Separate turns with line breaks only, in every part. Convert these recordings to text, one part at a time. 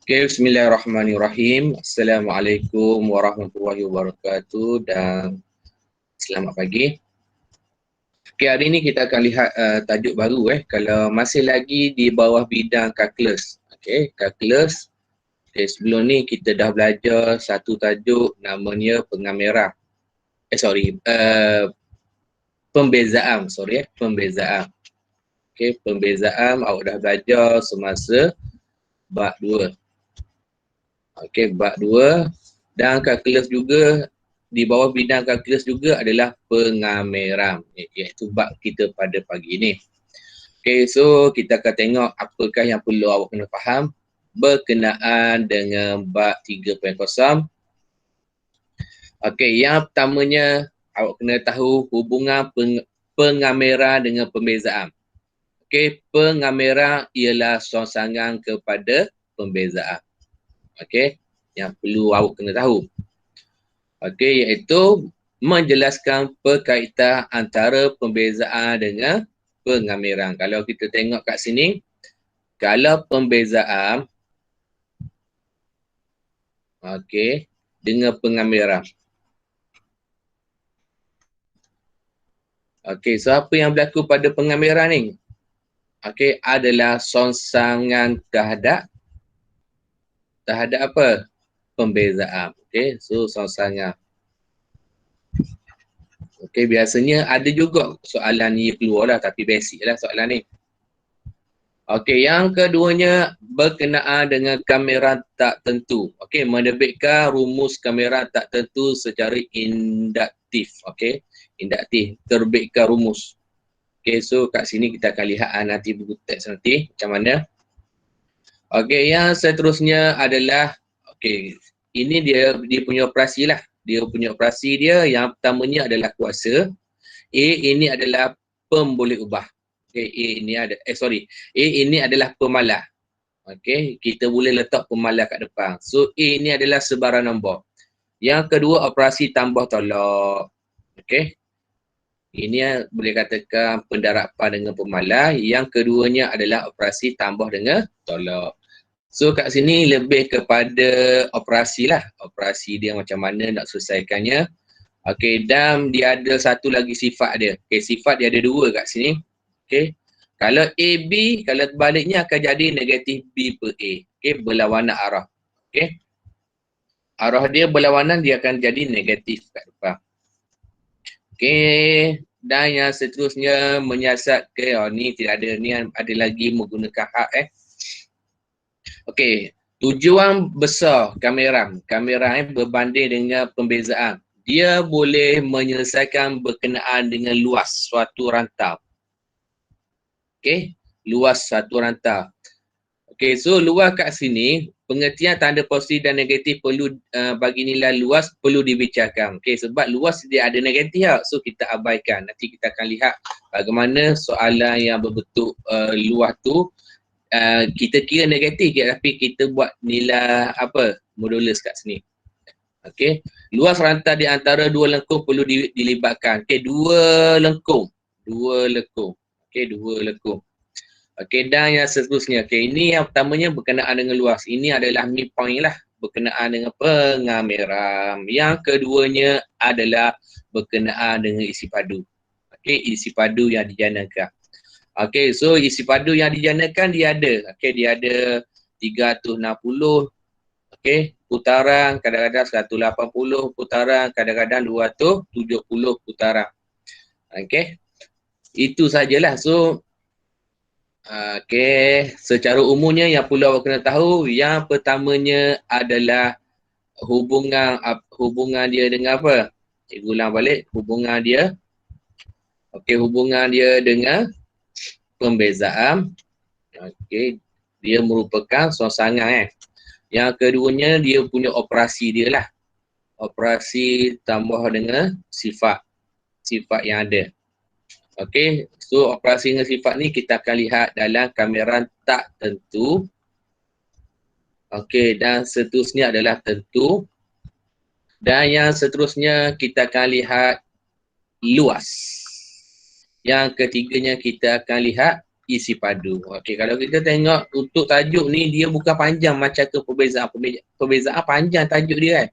Okay, bismillahirrahmanirrahim. Assalamualaikum warahmatullahi wabarakatuh dan selamat pagi. Okay, hari ini kita akan lihat tajuk baru kalau masih lagi di bawah bidang kalkulus. Okay, kalkulus. Okay, sebelum ni kita dah belajar satu tajuk namanya pengameran. Pembezaan, pembezaan. Okay, pembezaan awak dah belajar semasa bab 2. Okey, bab 2 dan kalkulus juga di bawah bidang kalkulus juga adalah pengameran, iaitu bab kita pada pagi ini. Okey, so kita akan tengok apakah yang perlu awak kena faham berkenaan dengan bab 3.0. Okey, yang pertamanya awak kena tahu hubungan pengameran dengan pembezaan. Okey, pengameran ialah songsangan kepada pembezaan. Okey, yang perlu awak kena tahu. Okey, iaitu menjelaskan perkaitan antara pembezaan dengan pengameran. Kalau kita tengok kat sini, kalau pembezaan okey dengan pengameran. Okey, so apa yang berlaku pada pengameran ni? Okey, adalah songsangan terhadap apa? Pembezaan. Okey, so songsangan. Okey, biasanya ada juga soalan ni keluar lah, tapi basic lah soalan ni. Okey, yang keduanya berkenaan dengan kamera tak tentu. Okey, menerbitkan rumus kamera tak tentu secara induktif. Okey, induktif, terbitkan rumus. Okey, so kat sini kita akan lihat nanti buku teks nanti macam mana. Okey, yang seterusnya adalah okey, ini dia punya operasi lah. Dia punya operasi dia yang pertamanya adalah kuasa. A ini adalah pemboleh ubah. Okey, A ini adalah pemalah. Okey, kita boleh letak pemalah kat depan. So A ini adalah sebarang nombor. Yang kedua operasi tambah tolak. Okey. Ini boleh katakan pendarapan dengan pemalah. Yang keduanya adalah operasi tambah dengan tolak. So kat sini lebih kepada operasi lah. Operasi dia macam mana nak selesaikannya. Okey, dan dia ada satu lagi sifat dia. Okey, sifat dia ada dua kat sini. Okey. Kalau A, B, kalau baliknya akan jadi negatif B per A. Okey, berlawanan arah. Okey. Arah dia berlawanan, dia akan jadi negatif kat depan. Okey. Dan yang seterusnya menyiasat ke, ni tidak ada, ni ada lagi menggunakan hak Okey, tujuan besar kamera berbanding dengan pembezaan. Dia boleh menyelesaikan berkenaan dengan luas suatu rantau. Okey, luas suatu rantau. Okey, so luas kat sini, pengertian tanda positif dan negatif perlu bagi nilai luas perlu dibicarakan. Okey, sebab luas dia ada negatif tak? So kita abaikan. Nanti kita akan lihat bagaimana soalan yang berbentuk luas tu kita kira negatif tapi kita buat nilai apa? Modulus kat sini. Okey, luas rantai di antara dua lengkung perlu dilibatkan. Okey, dua lengkung. Okey, dua lengkung. Okey, dan yang seterusnya. Okey, ini yang pertamanya berkenaan dengan luas. Ini adalah midpoint lah, berkenaan dengan pengameran. Yang keduanya adalah berkenaan dengan isi padu. Okey, isi padu yang dijanakan. Okey, so isi padu yang dijanakan dia ada. Okey, dia ada 360 putaran, kadang-kadang 180 putaran, kadang-kadang 270 putaran. Okey. Itu sajalah. So secara umumnya yang perlu awak kena tahu, yang pertamanya adalah hubungan dia dengan apa? Cikgu ulang balik, hubungan dia dengan pembezaan. Okey, dia merupakan songsangan Yang keduanya dia punya operasi dia lah. Operasi tambah dengan sifat yang ada. Okey, so operasi dengan sifat ni kita akan lihat dalam kamera tak tentu. Okey, dan seterusnya adalah tentu. Dan yang seterusnya kita akan lihat luas. Yang ketiganya kita akan lihat isi padu. Okey, kalau kita tengok untuk tajuk ni dia bukan panjang macam ke perbezaan panjang tajuk dia kan.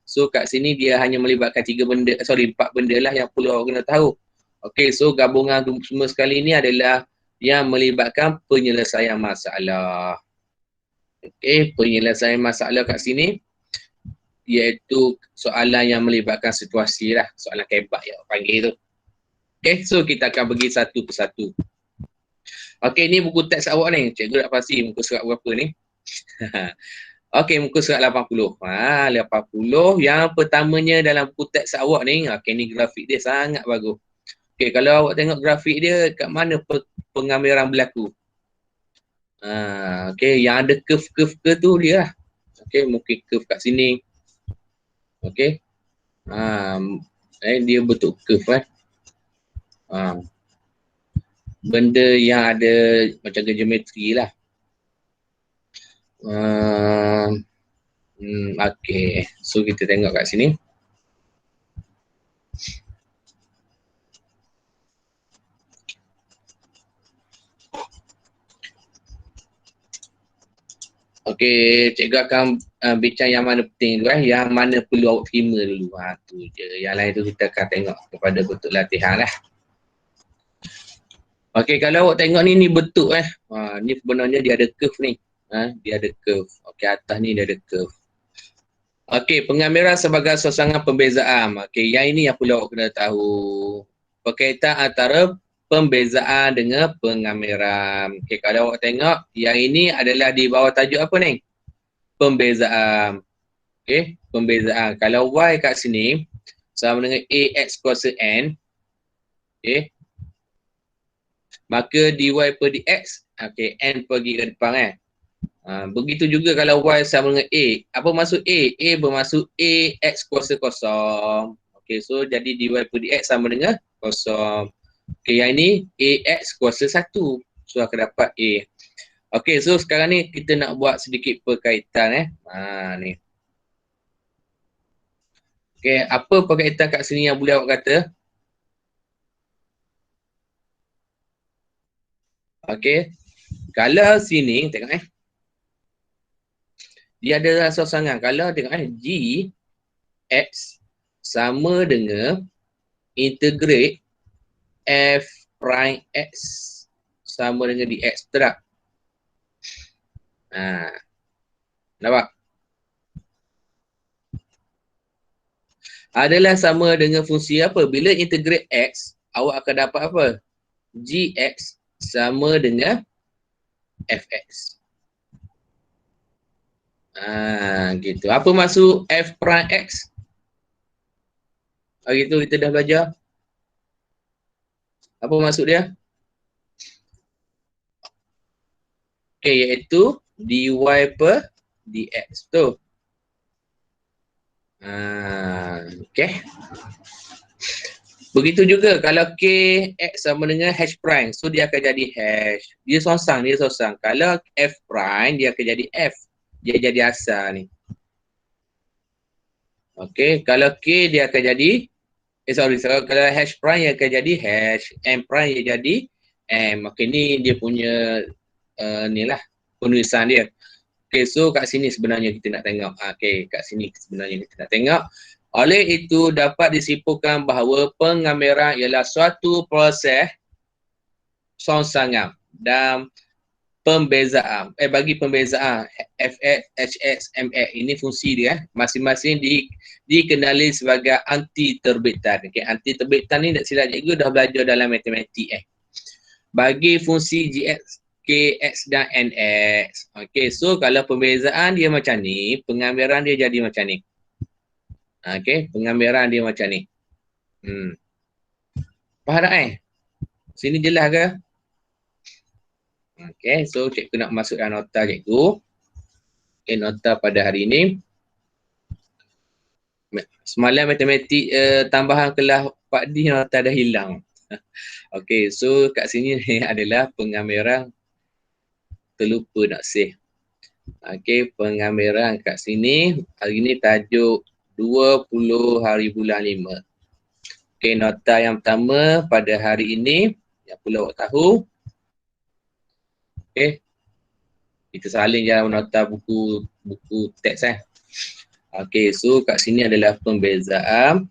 So kat sini dia hanya melibatkan 4 benda lah yang perlu awak kena tahu. Okey, so gabungan semua sekali ni adalah yang melibatkan penyelesaian masalah. Okey, penyelesaian masalah kat sini iaitu soalan yang melibatkan situasi lah, soalan kebak yang awak panggil tu. Okey, so kita akan pergi satu persatu. Okey, ni buku teks awak ni. Cikgu nak pasti muka surat berapa ni. Okey, muka surat 80. 80. Yang pertamanya dalam buku teks awak ni, okey ni grafik dia sangat bagus. Okey, kalau awak tengok grafik dia, kat mana pengambilan berlaku? Okey, yang ada curve-curve ke tu dia lah. Okey, mungkin curve kat sini. Okey. Dia bentuk curve kan. Benda yang ada macam geometri lah. Okey, so kita tengok kat sini. Okey, cikgu akan bincang yang mana penting dulu yang mana perlu awak terima dulu. Tu je. Yang lain tu kita akan tengok kepada bentuk latihan lah. Okey, kalau awak tengok ni bentuk ni sebenarnya dia ada curve ni. Dia ada curve. Okey, atas ni dia ada curve. Okey, pengambilan sebagai sosangan pembezaan. Okey, yang ini yang perlu awak kena tahu. Berkaitan antara pembezaan dengan pengambilan. Okey, kalau awak tengok yang ini adalah di bawah tajuk apa ni? Pembezaan. Okey, pembezaan. Kalau Y kat sini sama dengan AX kuasa N. Okey. Maka dy per dx, okey, N pergi ke depan begitu juga kalau Y sama dengan A. Apa maksud A? A bermaksud AX kuasa kosong. Okey, so jadi dy per dx sama dengan kosong. Okey, yang ini AX kuasa 1. So akan dapat A. Okey, so sekarang ni kita nak buat sedikit perkaitan ni. Okey, apa perkaitan kat sini yang boleh awak kata? Okey. Kalau sini tengok dia ada sosangan. Kalau tengok G X sama dengan integrate F prime X sama dengan dx. Betul tak? Nampak? Adalah sama dengan fungsi apa? Bila integrate X, awak akan dapat apa? Gx sama dengan Fx. Gitu. Apa maksud F prime X? Gitu kita dah belajar. Apa maksud dia? Okey, iaitu dy per dx. Betul? Okey. Begitu juga kalau k x sama dengan h prime. So dia akan jadi hash. Dia sosang. Kalau f prime dia akan jadi f. Dia jadi asal ni. Okey, kalau k dia akan jadi kalau hash prime dia akan jadi hash, m prime dia jadi m. Okey, ni dia punya ni lah penulisan dia. Okey, so kat sini sebenarnya kita nak tengok. Okey, kat sini sebenarnya kita nak tengok. Oleh itu dapat disimpulkan bahawa pengambilan ialah suatu proses songsangan dan pembezaan. Bagi pembezaan Fx, Hx, Mx ini fungsi dia masing-masing dikenali sebagai anti terbitan. Okey, anti terbitan ni tak silap cikgu dah belajar dalam matematik Bagi fungsi Gx, Kx dan Nx. Okey, so kalau pembezaan dia macam ni, pengambilan dia jadi macam ni. Okey, pengambilan dia macam ni. Faham tak Sini jelas ke? Okey, so cikgu nak masukkan nota cikgu. Okey, nota pada hari ini. Semalam matematik tambahan kelas 4D nota dah hilang. Okey, so kat sini adalah pengambilan terlupa nak save. Okey, pengambilan kat sini hari ini tajuk 20 hari bulan 5. Okey, nota yang pertama pada hari ini yang perlu awak tahu Okey. Kita salin je nota buku teks Okey, so kat sini adalah pembezaan.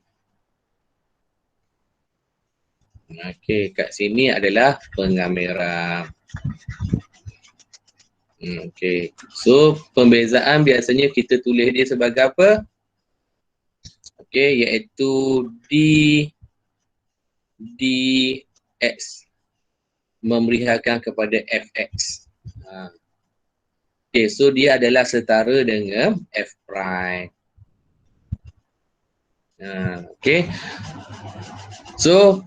Okey, kat sini adalah pengameran. Okey. So pembezaan biasanya kita tulis dia sebagai apa? Okey, iaitu dx memerihakan kepada fx. Okey, so dia adalah setara dengan f prime. Okey. So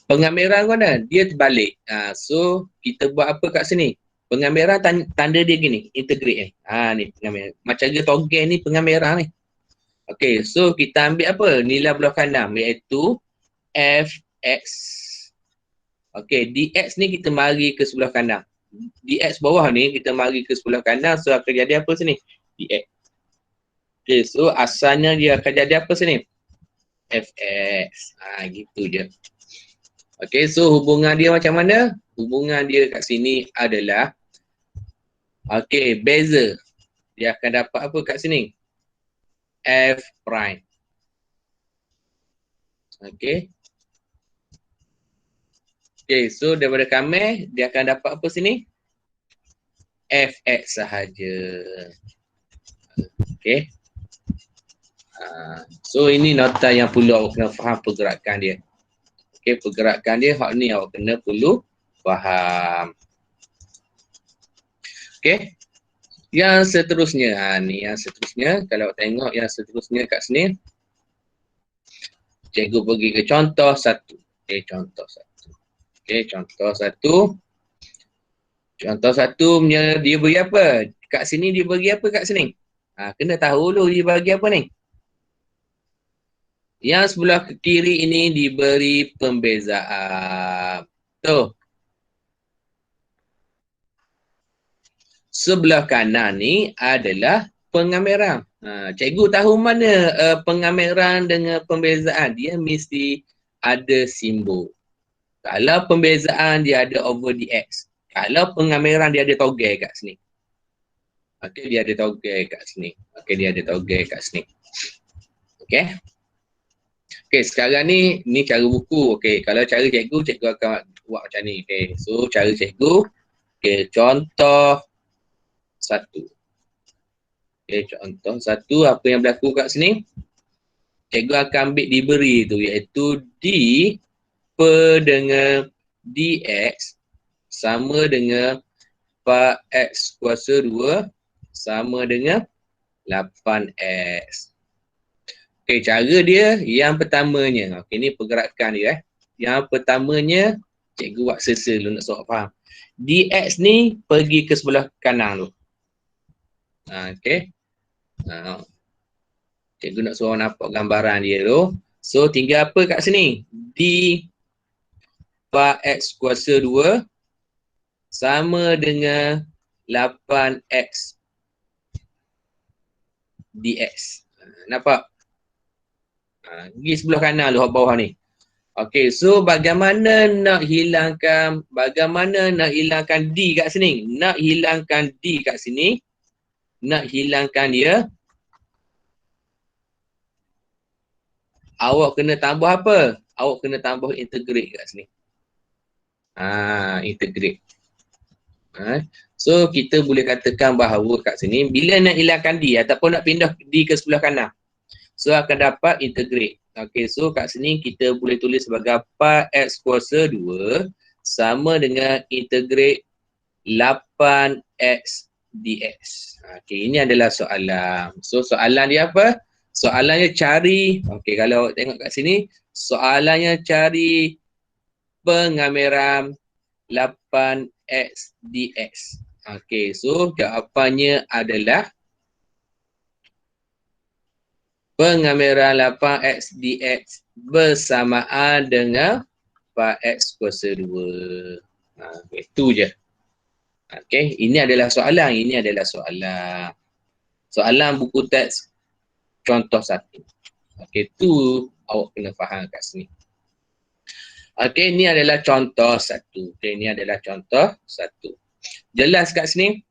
pengameran mana? Dia terbalik. So kita buat apa kat sini? Pengameran tanda dia gini, integrate ni pengameran. Macam dia togel ni pengameran ni. Okey, so kita ambil apa? Nilai blokan 6 iaitu fx. Okey, dx ni kita mari ke sebelah kanan. Dx bawah ni kita mari ke sebelah kanan, so akan jadi apa sini? Dx. Okey, so asalnya dia akan jadi apa sini? Fx. Gitu je. Okey, so hubungan dia macam mana? Hubungan dia kat sini adalah okey, beza. Dia akan dapat apa kat sini? F prime. Okey. Okey, so daripada kami dia akan dapat apa sini? Fx sahaja. Okey. So ini nota yang perlu awak kena faham pergerakan dia. Okey, pergerakan dia hak ni awak kena perlu faham. Okey. Yang seterusnya, ni yang seterusnya, kalau tengok yang seterusnya kat sini. Cikgu pergi ke contoh 1. Okey, contoh 1. Okey, contoh 1. Contoh 1 punya dia bagi apa? Kat sini dia bagi apa kat sini? Kena tahu dulu dia bagi apa ni. Yang sebelah kiri ini diberi pembezaan. Tuh. Sebelah kanan ni adalah pengameran. Cikgu tahu mana pengameran dengan pembezaan? Dia mesti ada simbol. Kalau pembezaan dia ada over dx. Kalau pengameran dia ada togel kat sini. Okey, dia ada togel kat sini. Okey, dia ada togel kat sini. Okey. Okey, sekarang ni cara buku. Okey, kalau cara cikgu akan buat macam ni. Okey, so cara cikgu. Okey, contoh 1. Okey, contoh 1 apa yang berlaku kat sini? Cikgu akan ambil diberi tu iaitu d per dengan dx sama dengan 4x kuasa 2 sama dengan 8x. Okey, cara dia yang pertamanya. Okey, ni pergerakan dia. Yang pertamanya, cikgu buat sesa dulu nak soal faham. Dx ni pergi ke sebelah kanan tu. Okey. Cikgu nak suruh nampak gambaran dia tu. So, tinggal apa kat sini? D 4x kuasa 2 sama dengan 8x dx. Nampak? Pergi sebelah kanan tu, bawah ni. Okey, so bagaimana nak hilangkan D kat sini? Nak hilangkan D kat sini, nak hilangkan dia, awak kena tambah apa? Awak kena tambah integrate kat sini. Integrate. So kita boleh katakan bahawa kat sini bila nak hilangkan D ataupun nak pindah D ke sebelah kanan, so akan dapat integrate. Okey, so kat sini kita boleh tulis sebagai 4x kuasa 2 sama dengan integrate 8x dx. Okey, ini adalah soalan. So soalan dia apa? Soalannya cari, okey kalau tengok kat sini, soalannya cari pengameran 8x dx. Okey, so jawapannya adalah pengameran 8x dx bersamaan dengan 4x kuasa 2. Itu je. Okey, ini adalah soalan. Soalan buku teks contoh 1. Okey, itu awak kena faham kat sini. Okey, ini adalah contoh 1. Okey, ini adalah contoh 1. Jelas kat sini?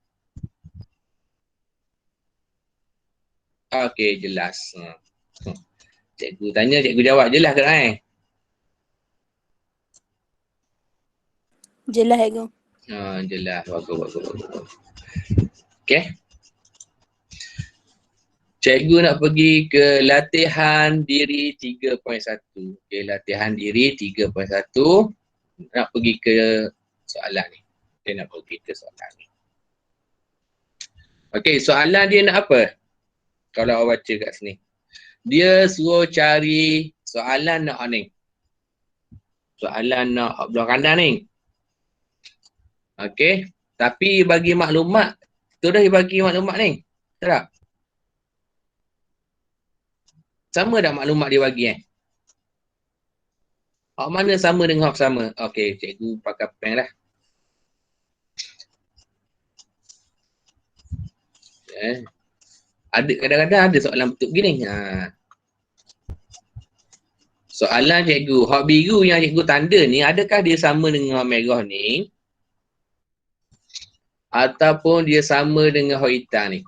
Okey, jelas. Cikgu tanya, cikgu jawab. Jelas ke tak
Jelas cikgu.
Jelas. Bagus. Okey. Cikgu nak pergi ke latihan diri 3.1. Okey, latihan diri 3.1. Nak pergi ke soalan ni. Okey, nak pergi ke soalan ni. Okey, soalan dia nak apa? Kalau awak baca kat sini. Dia suruh cari soalan nak ni. Soalan nak belah kanan ni. Okey, tapi bagi maklumat, tu dah bagi maklumat ni. Betul tak? Sama dah maklumat dia bagi Hak mana sama dengan hak sama? Okey, cikgu pakai pen lah. Ada kadang-kadang ada soalan betul begini. Soalan cikgu, hak biru yang cikgu tanda ni, adakah dia sama dengan hak merah ni? Ataupun dia sama dengan hak hitam ni?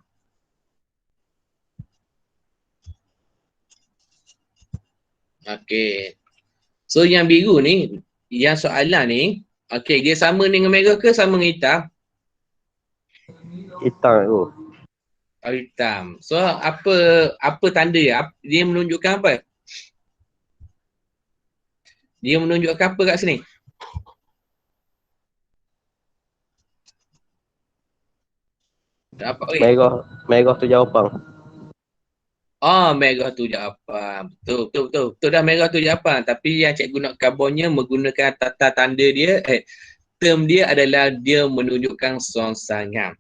Okey. So yang biru ni, yang soalan ni, okey, dia sama dengan merah ke sama dengan hitam?
Hitam tu.
Hitam. So apa tanda dia? Dia menunjukkan apa? Dia menunjukkan apa kat sini? Dapat
Merah tu jawapan.
Merah tu jawapan. Betul dah, merah tu jawapan. Tapi yang cikgu nak kabarnya menggunakan tata tanda dia, term dia adalah dia menunjukkan songsangan.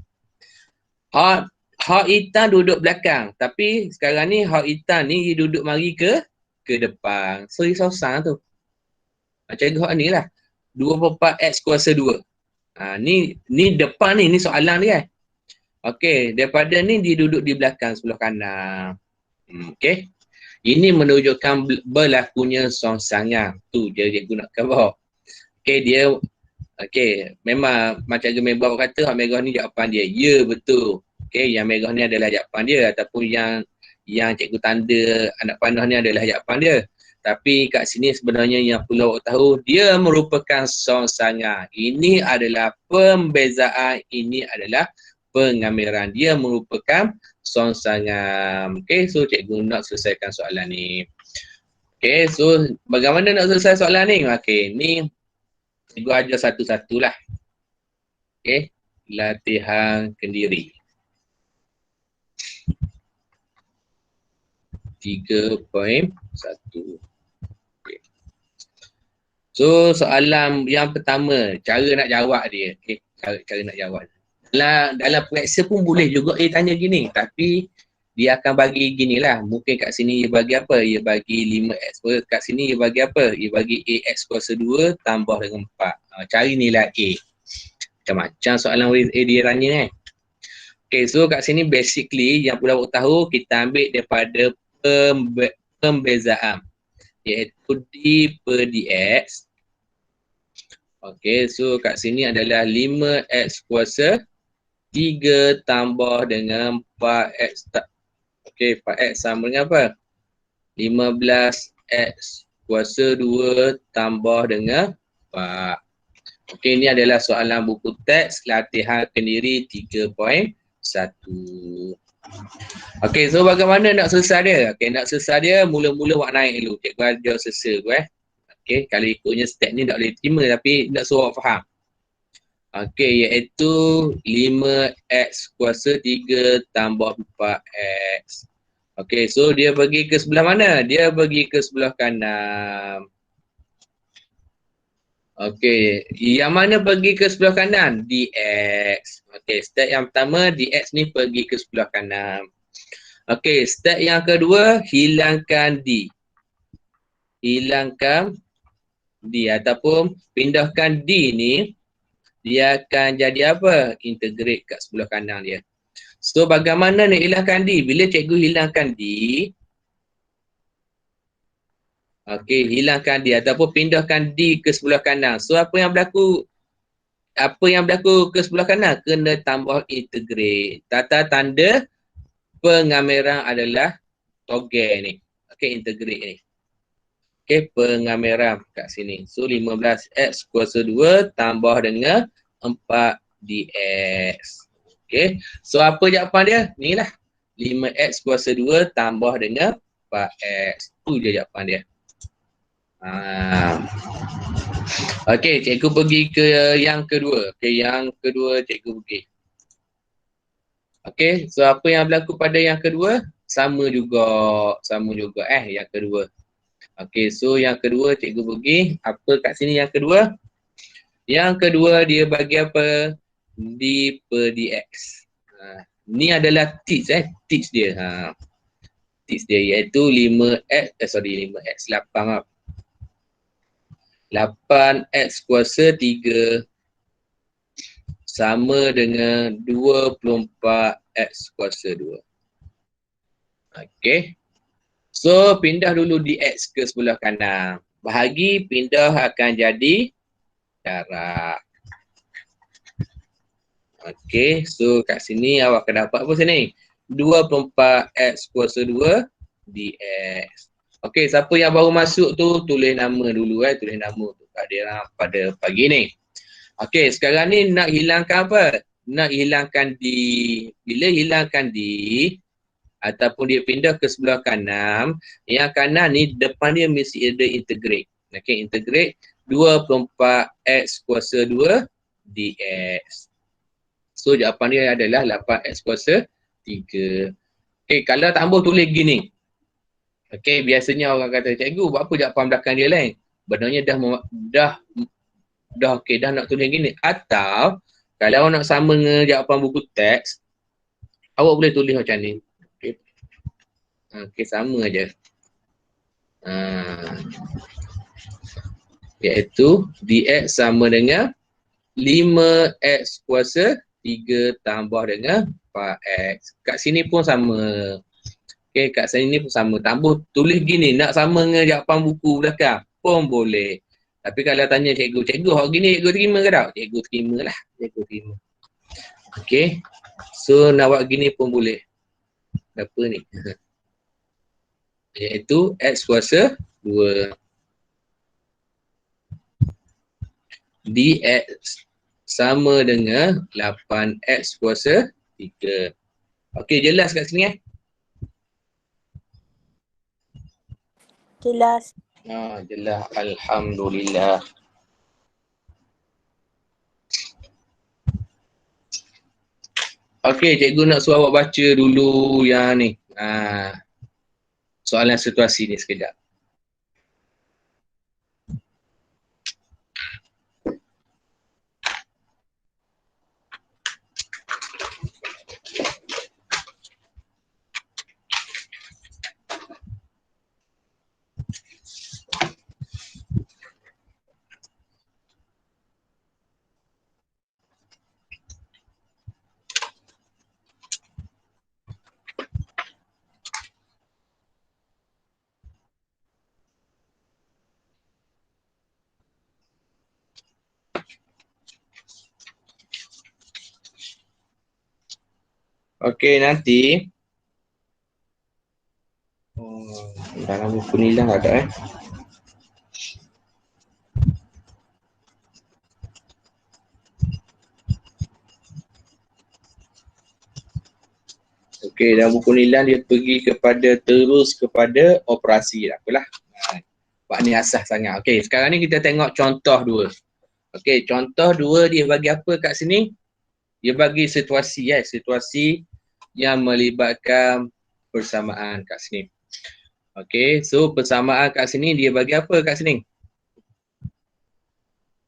Hak hitam duduk belakang. Tapi sekarang ni hak hitam ni dia duduk mari ke depan. So dia songsang tu. Cikgu hak ni lah. 2/4 X kuasa 2. Ni depan ni soalan dia Okey, daripada ni dia duduk di belakang sebelah kanan. Okey. Ini menunjukkan berlakunya songsangnya. Tu je cikgu nak cover. Okey, memang macam cikgu member kata hak merah ni jawapan dia. Ya, betul. Okey, yang merah ni adalah jawapan dia ataupun yang cikgu tanda anak panah ni adalah jawapan dia. Tapi kat sini sebenarnya yang perlu awak tahu, dia merupakan songsangnya. Ini adalah pembezaan, ini adalah pengamiran. Dia merupakan songsangam. Okey, so cikgu nak selesaikan soalan ni. Okey, so bagaimana nak selesai soalan ni? Okey, ni cikgu ajar satu-satulah. Okey, latihan kendiri. 3.1. Okay. So soalan yang pertama, cara nak jawab dia. Okey, cara nak jawab. Dalam periksa pun boleh juga tanya gini, tapi dia akan bagi gini lah. Mungkin kat sini dia bagi apa? Dia bagi 5x. Kat sini dia bagi apa? Dia bagi ax kuasa 2 tambah dengan 4. Cari nilai a. Macam-macam soalan A dia tanya Okay, so kat sini basically yang perlu awak tahu, kita ambil daripada pembezaan, iaitu d per dx. Okay, so kat sini adalah 5x kuasa 3 tambah dengan 4x. Okey, 4x sama dengan apa? 15x kuasa 2 tambah dengan 4. Okey, ini adalah soalan buku teks latihan kendiri 3.1. Okey, so bagaimana nak selesai dia? Okey, nak selesai dia mula-mula awak naik dulu. Cikgu ajar selesai tu Okey, kalau ikutnya step ni tak boleh terima tapi nak suruh awak faham. Okey, iaitu 5x kuasa 3 tambah 4x. Okey, so dia pergi ke sebelah mana? Dia pergi ke sebelah kanan. Okey, yang mana pergi ke sebelah kanan? Dx. Okey, step yang pertama, dx ni pergi ke sebelah kanan. Okey, step yang kedua, hilangkan d. Hilangkan d ataupun pindahkan d ni, dia akan jadi apa? Integrate kat sebelah kanan dia. So, bagaimana nak hilangkan d? Bila cikgu hilangkan d, okey, hilangkan d ataupun pindahkan d ke sebelah kanan. So, apa yang berlaku? apa yang berlaku ke sebelah kanan? Kena tambah integrate. Tata tanda pengameran adalah togel ni. Okey, integrate ni. Okey, pengameran kat sini. So 15x kuasa 2 tambah dengan 4dx. Okey. So apa jawapan dia? Ni lah. 5x kuasa 2 tambah dengan 4x. Tu je jawapan dia. Okey, cikgu pergi ke yang kedua. Okey, yang kedua cikgu pergi. Okey, so apa yang berlaku pada yang kedua? Sama juga yang kedua. Okey, so yang kedua cikgu pergi. Apa kat sini yang kedua? Yang kedua dia bagi apa? D per dx. Ni adalah tips dia. Tips dia iaitu 5x 8 8x kuasa 3 sama dengan 24x kuasa 2. Okey. So, pindah dulu dx ke sebelah kanan. Bahagi pindah akan jadi jarak. Okey, so kat sini awak akan dapat apa sini? 24x kuasa 2 dx. Okey, siapa yang baru masuk tu tulis nama dulu tulis nama tu pada pagi ni. Okey, sekarang ni nak hilangkan apa? Nak hilangkan D. Bila hilangkan D ataupun dia pindah ke sebelah kanan, yang kanan ni depan dia mesti ada integrate. Okey, integrate 24x kuasa 2 dx. So jawapan dia adalah 8x kuasa 3. Okey, kalau tak boleh tulis gini. Okey, biasanya orang kata, cikgu, buat apa jawapan belakang dia lain? Benarnya dah okey, dah nak tulis gini. Atau kalau awak nak sama dengan jawapan buku teks, awak boleh tulis macam ni. Okey. Okey, sama aja. Iaitu dx sama dengan 5x kuasa 3 tambah dengan 4x. Kat sini pun sama. Okey, kat sini pun sama. Tambah tulis gini, nak sama dengan jawapan buku belakang pun boleh. Tapi kalau tanya cikgu, hak gini cikgu terima ke tak? Cikgu terima lah. Cikgu terima. Okey. So, nak buat gini pun boleh. Apa ni? Iaitu x kuasa 2 dx sama dengan 8x kuasa 3. Okey, jelas kat sini
Jelas.
Jelas. Alhamdulillah. Okey, cikgu nak suruh awak baca dulu yang ni. Soalan situasi ni sekejap. Okey, nanti dalam buku ni lah ada Okey, dalam buku nilan dia pergi terus kepada operasi. Tak apalah. Pak ni asah sangat. Okey, sekarang ni kita tengok contoh 2. Okey, contoh 2 dia bagi apa kat sini? Dia bagi situasi situasi yang melibatkan persamaan kat sini. Okey, so persamaan kat sini dia bagi apa kat sini?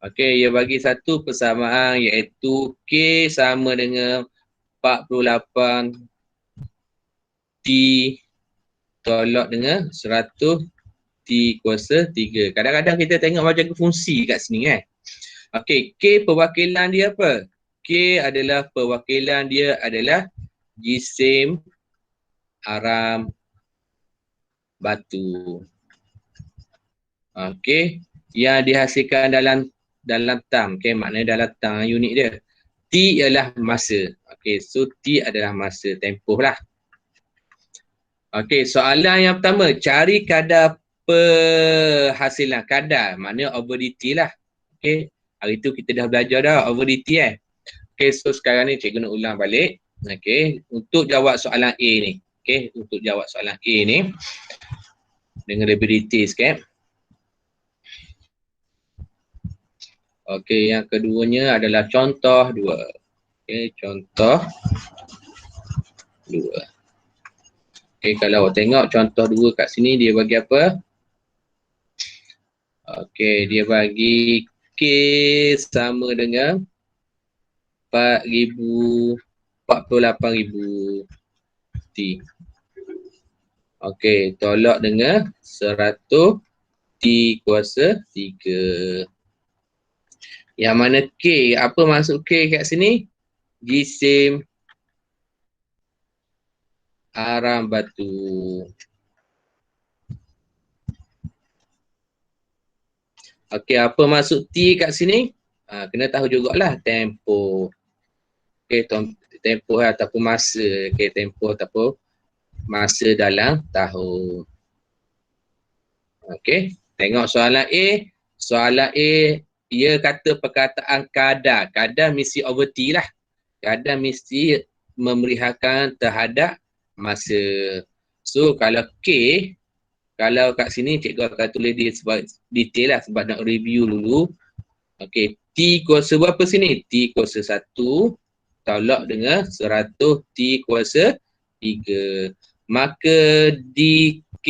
Okey, dia bagi satu persamaan iaitu K sama dengan 48 T tolak dengan 100 T kuasa 3. Kadang-kadang kita tengok macam fungsi kat sini Okey, K perwakilan dia apa? K adalah perwakilan dia adalah jisim aram batu. Okey, yang dihasilkan dalam tam. Okay, maknanya dalam tam unit dia. T ialah masa. Okay, so T adalah masa, tempoh lah. Okay, soalan yang pertama, cari kadar penghasilan. Kadar, maknanya over DT lah. Okay, hari tu kita dah belajar dah over DT Okay, so sekarang ni cikgu nak ulang balik. Okay, untuk jawab soalan A ni. Okay, untuk jawab soalan A ni, dengan lebih detail sikit. Okay, yang keduanya adalah contoh 2. Okay, contoh 2. Okay, kalau awak tengok contoh 2 kat sini, dia bagi apa? Okay, dia bagi K sama dengan 48,000 T. Okay, tolak dengan 100 T kuasa 3. Yang mana K, apa maksud K kat sini? Jisim arang batu. Okey, apa maksud T kat sini? Kena tahu jugalah tempoh. Okey, tempoh ataupun masa. Okey, tempoh ataupun masa dalam tahun. Okey, tengok soalan A. Soalan A, ia kata perkataan kadar. Kadar mesti over T lah. Kadar mesti memerihakan terhadap masa. So kalau K, kalau kat sini cikgu akan tulis dia sebab detail lah sebab nak review dulu. Okey, T kuasa berapa sini? T kuasa 1 tolak dengan 100 T kuasa 3. Maka dk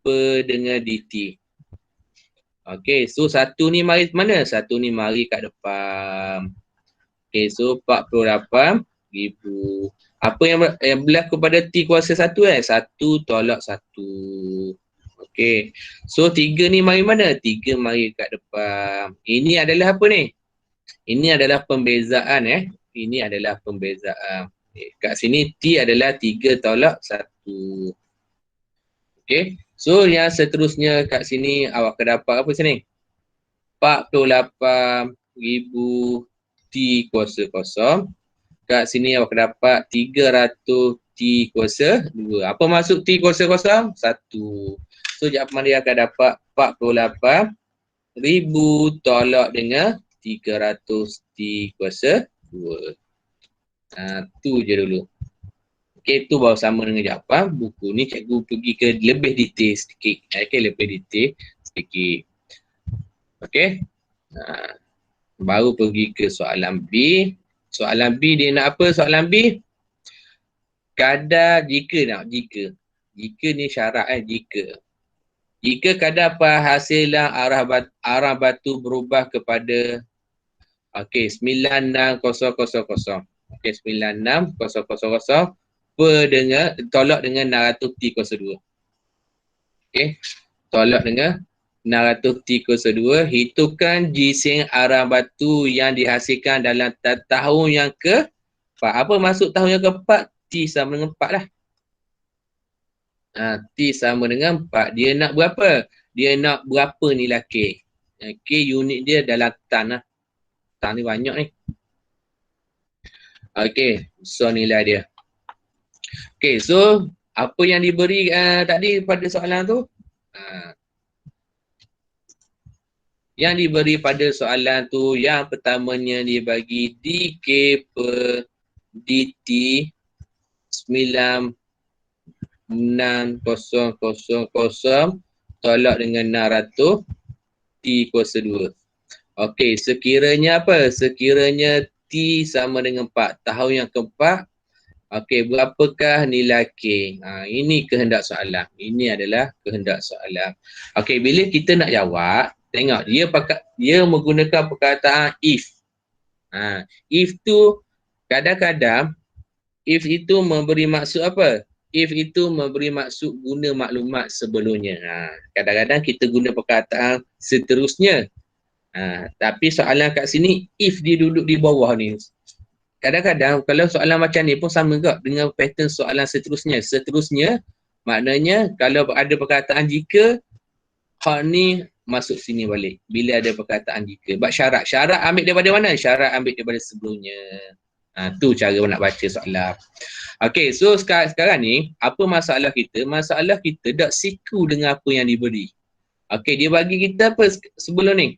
per dengan dt. Okey, so 1 ni mari mana? 1 ni mari kat depan. Okey, so 48,000. Apa yang berlaku pada T kuasa 1 1 tolak 1. Okey. So 3 ni mari mana? 3 mari kat depan. Ini adalah apa ni? Ini adalah pembezaan Ini adalah pembezaan. Kat sini T adalah 3 tolak 1. Okey. So yang seterusnya kat sini awak akan dapat apa sini? 48,000 T kuasa 0. Kat sini awak akan dapat 300 T kuasa 2. Apa maksud T kuasa 0? 1. So jawapan dia akan dapat 48,000 tolak dengan 300 T kuasa 2. Tu je dulu. Okey, tu baru sama dengan jawapan. Buku ni cikgu pergi ke lebih detail sedikit. Okey, lebih detail sedikit. Okey. Baru pergi ke soalan B. Soalan B dia nak apa? Soalan B, kadar jika ni syarat jika kadar penghasilan arah batu berubah kepada 96,000. Okey, 96,000 tolak dengan 600 T kuasa 2. Okey, tolak dengan 600 T kuasa 2. Hitungkan jisim arah batu yang dihasilkan dalam tahun yang ke-4. Apa maksud tahun yang ke-4? T sama dengan 4 lah. T sama dengan 4. Dia nak berapa? Dia nak berapa nilai K? K unit dia dalam tan lah. Tan ni banyak ni. Okey, so nilai dia. Okey, so apa yang diberi tadi pada soalan tu? Yang diberi pada soalan tu, yang pertamanya dia bagi dk per dt 96,000 tolak dengan 600 T kuasa 2. Okey, sekiranya apa? Sekiranya T sama dengan 4, tahun yang ke-4. Okey, berapakah nilai K? Ini kehendak soalan. Ini adalah kehendak soalan. Okey, bila kita nak jawab, tengok dia menggunakan perkataan if. If tu kadang-kadang if itu memberi maksud apa? If itu memberi maksud guna maklumat sebelumnya. Kadang-kadang kita guna perkataan seterusnya. Tapi soalan kat sini if dia duduk di bawah ni. Kadang-kadang kalau soalan macam ni pun sama juga dengan pattern soalan seterusnya. Seterusnya maknanya kalau ada perkataan jika, hak ni masuk sini balik bila ada perkataan jika. Bab syarat. Syarat ambil daripada mana? Syarat ambil daripada sebelumnya. Tu cara nak baca soalan. Okey, so sekarang ni apa masalah kita? Masalah kita tak siku dengan apa yang diberi. Okey, dia bagi kita apa sebelum ni?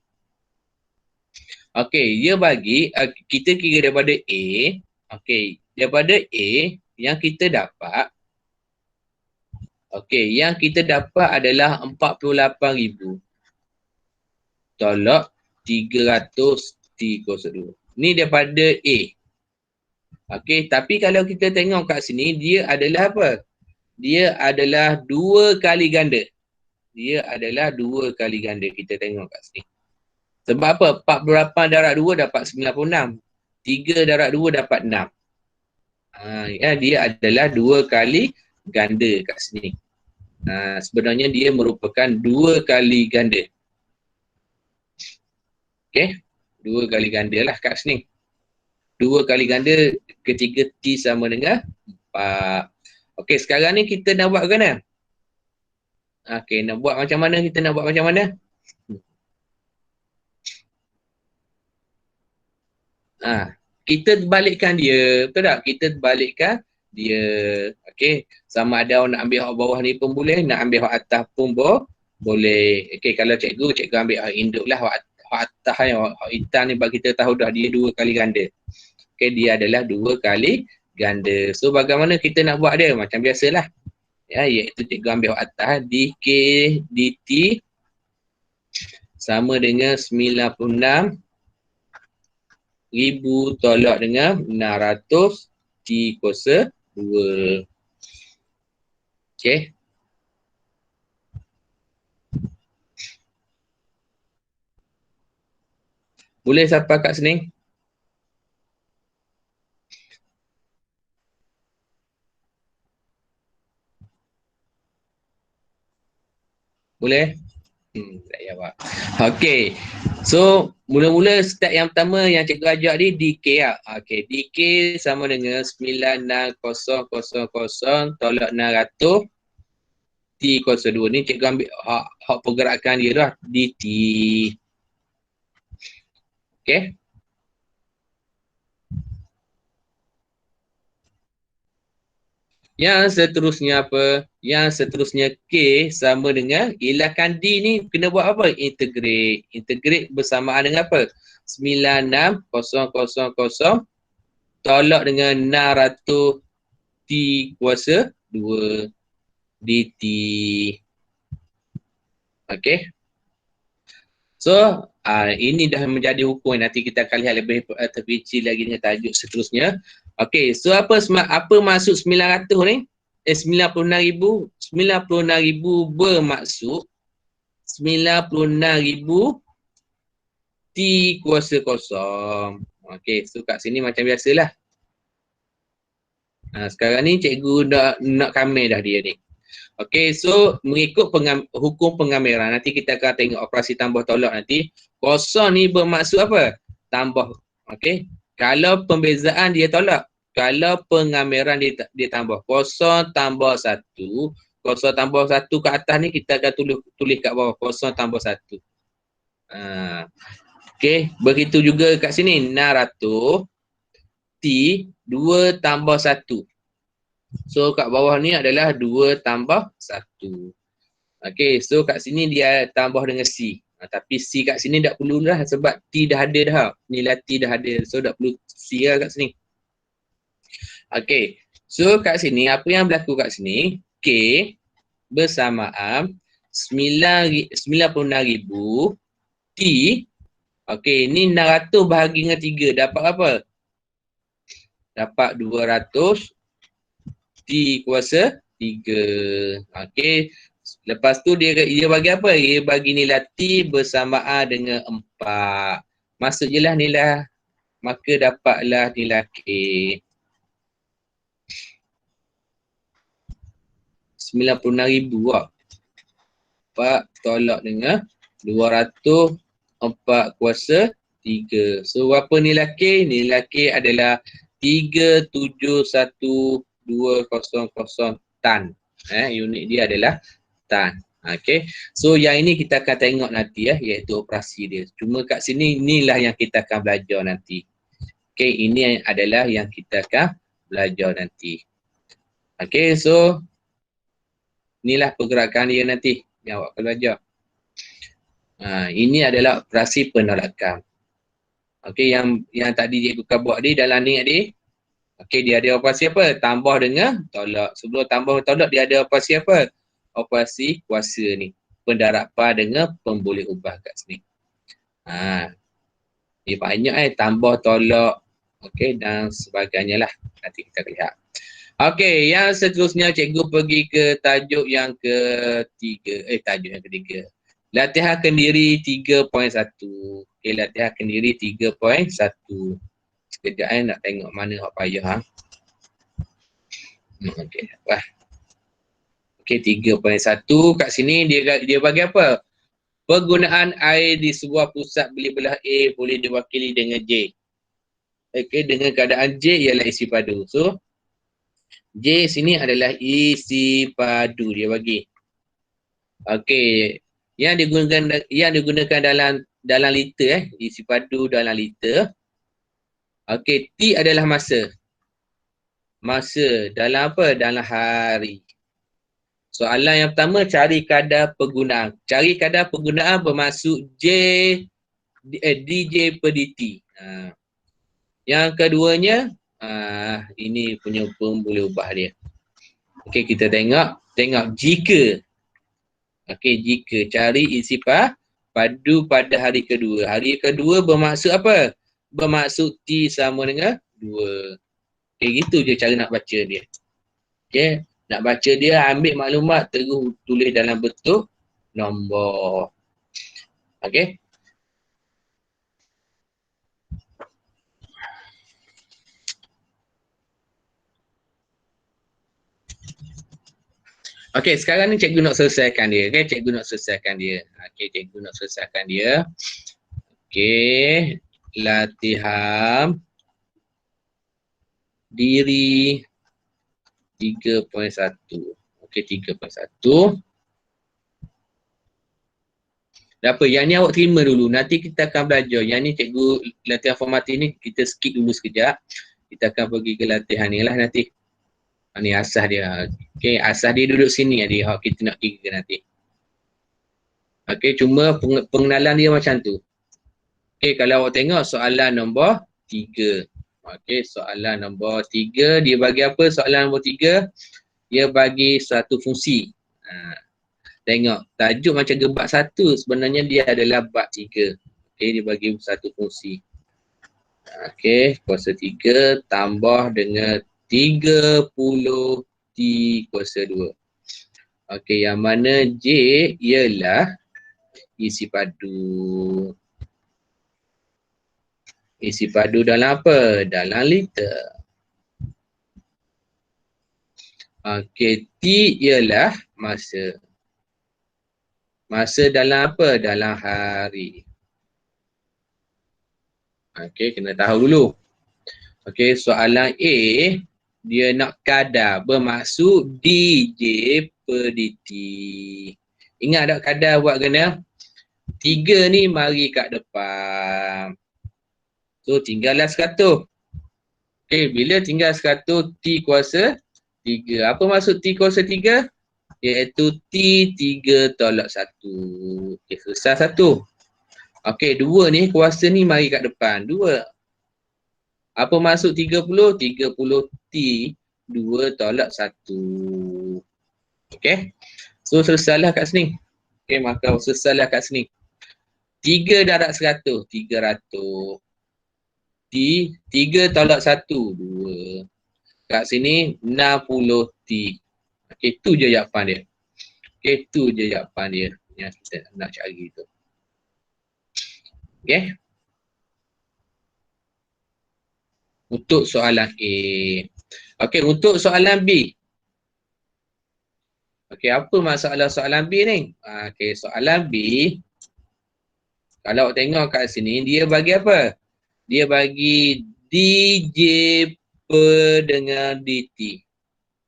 Okey, dia bagi kita kira daripada A. Okey, daripada A yang kita dapat. Okey, yang kita dapat adalah 48,000. Tolak 300T02. Ni daripada A. Okey, tapi kalau kita tengok kat sini, dia adalah apa? Dia adalah 2 kali ganda. Dia adalah 2 kali ganda. Kita tengok kat sini. Sebab apa? 48 darab 2 dapat 96. 3 darab 2 dapat 6. Ya, dia adalah 2 kali ganda kat sini. Sebenarnya dia merupakan 2 kali ganda. Okey, 2 kali ganda lah kat sini. 2 kali ganda ketika T sama dengan 4. Okey, sekarang ni kita nak buat ke mana? Okey, nak buat macam mana? Kita nak buat macam mana? Kita balikkan dia. Betul tak? Kita balikkan dia. Okey, sama ada nak ambil hak bawah ni pun boleh, nak ambil hak atas pun boleh. Okey, kalau cikgu ambil hak induk lah, hak atas ni, hak hitam ni bagi kita tahu dah dia 2 kali ganda. Okey, dia adalah 2 kali ganda. So bagaimana kita nak buat dia? Macam biasalah. Ya, iaitu cikgu ambil hak atas dk dt sama dengan 96,000 tolak dengan 600 T02. Okey. Boleh siapa kat sini? Boleh? Tak jawab. Okey. So, mula-mula step yang pertama yang cikgu ajar ni DK lah. Okey, DK sama dengan 96000 tolak 600 T02. Ni cikgu ambil hak pergerakan dia dah, DT. Okey. Yang seterusnya apa? Yang seterusnya K sama dengan, elakkan D ni kena buat apa? Integrate. Integrate bersamaan dengan apa? 96000 tolak dengan 600 T kuasa 2 DT. Okey. So, ini dah menjadi hukum. Nanti kita akan lihat lebih terperinci lagi dengan tajuk seterusnya. Okey, so apa maksud 900 ni? 96,000. 96,000 bermaksud 96,000 T kuasa kosong. Okey, so kat sini macam biasalah. Sekarang ni cikgu nak kamera dah dia ni. Okey, so mengikut hukum pengamiran, nanti kita akan tengok operasi tambah tolak nanti. Kosong ni bermaksud apa? Tambah. Okey. Kalau pembezaan dia tolak. Kalau pengamiran dia tambah. Kosong tambah 1. Kosong tambah 1 ke atas ni kita akan tulis kat bawah. Kosong tambah 1. Okey. Begitu juga kat sini. 600 T 2 tambah 1. So kat bawah ni adalah 2 tambah 1. Okey, so kat sini dia tambah dengan C. Tapi C kat sini tak perlu lah sebab T dah ada dah. Nilai T dah ada. So tak perlu C lah kat sini. Okey, so kat sini apa yang berlaku kat sini? K bersamaan 96,000 T. Okey, ni 600 bahagi dengan 3. Dapat apa? Dapat 200 T kuasa 3. Okey. Lepas tu dia bagi apa? Dia bagi nilai T bersamaan dengan 4. Masuk je lah nilai. Maka dapatlah nilai K. 96,000 lah. 4 tolak dengan 200 4 kuasa 3. So apa nilai K? Nilai K adalah 371,200 tan. Unit dia adalah tan. Okay. So yang ini kita akan tengok nanti ya, iaitu operasi dia. Cuma kat sini inilah yang kita akan belajar nanti. Okay, ini adalah yang kita akan belajar nanti. Okay, so inilah pergerakan dia nanti yang awak akan belajar. Ini adalah operasi penolakan. Okay, yang tadi cikgu akan buat ni dalam ni adik. Okay, dia ada operasi apa? Tambah dengan tolak. Sebelum tambah tolak, dia ada operasi apa? Operasi kuasa ni. Pendarapan dengan pemboleh ubah kat sini. Dia banyak tambah tolak. Okay, dan sebagainya lah. Nanti kita lihat. Okay, yang seterusnya cikgu pergi ke tajuk yang ketiga. Tajuk yang ketiga. Latihan kendiri 3.1. Okay, latihan kendiri 3.1. Sekejap nak tengok mana hak payah. Okay, apa? Okay, 3.1 kat sini dia bagi apa? Penggunaan air di sebuah pusat beli belah A boleh diwakili dengan J. Okay, dengan keadaan J ialah isi padu. So, J sini adalah isi padu dia bagi. Okay, yang digunakan dalam liter isi padu dalam liter. Okay, T adalah masa. Masa dalam apa? Dalam hari. Soalan yang pertama, cari kadar penggunaan. Cari kadar penggunaan bermaksud dj per dt. Yang keduanya, ini punya pemboleh ubah dia. Okey, kita tengok jika. Okey, jika cari isi padu pada hari kedua. Hari kedua bermaksud apa? Bermaksud T sama dengan 2. Okey, gitu je cara nak baca dia. Okey. Nak baca dia, ambil maklumat, terus tulis dalam bentuk nombor. Okey. Okey, sekarang ni cikgu nak selesaikan dia. Okey, cikgu nak selesaikan dia. Okey, cikgu nak selesaikan dia. Okey, latihan diri 3.1. Okey, 3.1. Dah apa? Yang ni awak terima dulu. Nanti kita akan belajar. Yang ni cikgu latihan formatif ni kita skip dulu sekejap. Kita akan pergi ke latihan ni lah nanti. Ni asas dia. Okey, asas dia duduk sini dia. Kita nak pergi ke nanti. Okey, cuma pengenalan dia macam tu. Okey, kalau awak tengok soalan nombor 3. Okey, soalan nombor 3 dia bagi apa? Soalan nombor 3 dia bagi satu fungsi. Tengok, tajuk macam gebak 1 sebenarnya dia adalah bab 3. Okey, dia bagi satu fungsi. Okey, kuasa 3 tambah dengan 30 T kuasa 2. Okey, yang mana J ialah isi padu. Isi padu dalam apa? Dalam liter. Okey, T ialah masa. Masa dalam apa? Dalam hari. Okey, kena tahu dulu. Okey, soalan A, dia nak kadar bermaksud dj per dt. Ingat tak kadar buat kena? 3 ni mari kat depan. So, tinggallah 100. Okey, bila tinggal 100, T kuasa 3. Apa maksud T kuasa 3? Iaitu T3 tolak 1. Okey, selesai 1. Okey, 2 ni kuasa ni mari kat depan. 2. Apa maksud 30? 30 T 2 tolak 1. Okey. So, selesailah kat sini. Okey, maka selesailah kat sini. 3 darab 100. 300. T 3 tolak 1. 2. Kat sini 60 T. Okey, tu je jawapan dia. Okey, tu je jawapan dia yang kita nak cari tu. Okey. Untuk soalan A. Okey, untuk soalan B. Okey, apa masalah soalan B ni? Okey, soalan B. Kalau tengok kat sini, dia bagi apa? Dia bagi DJ per dengan DT.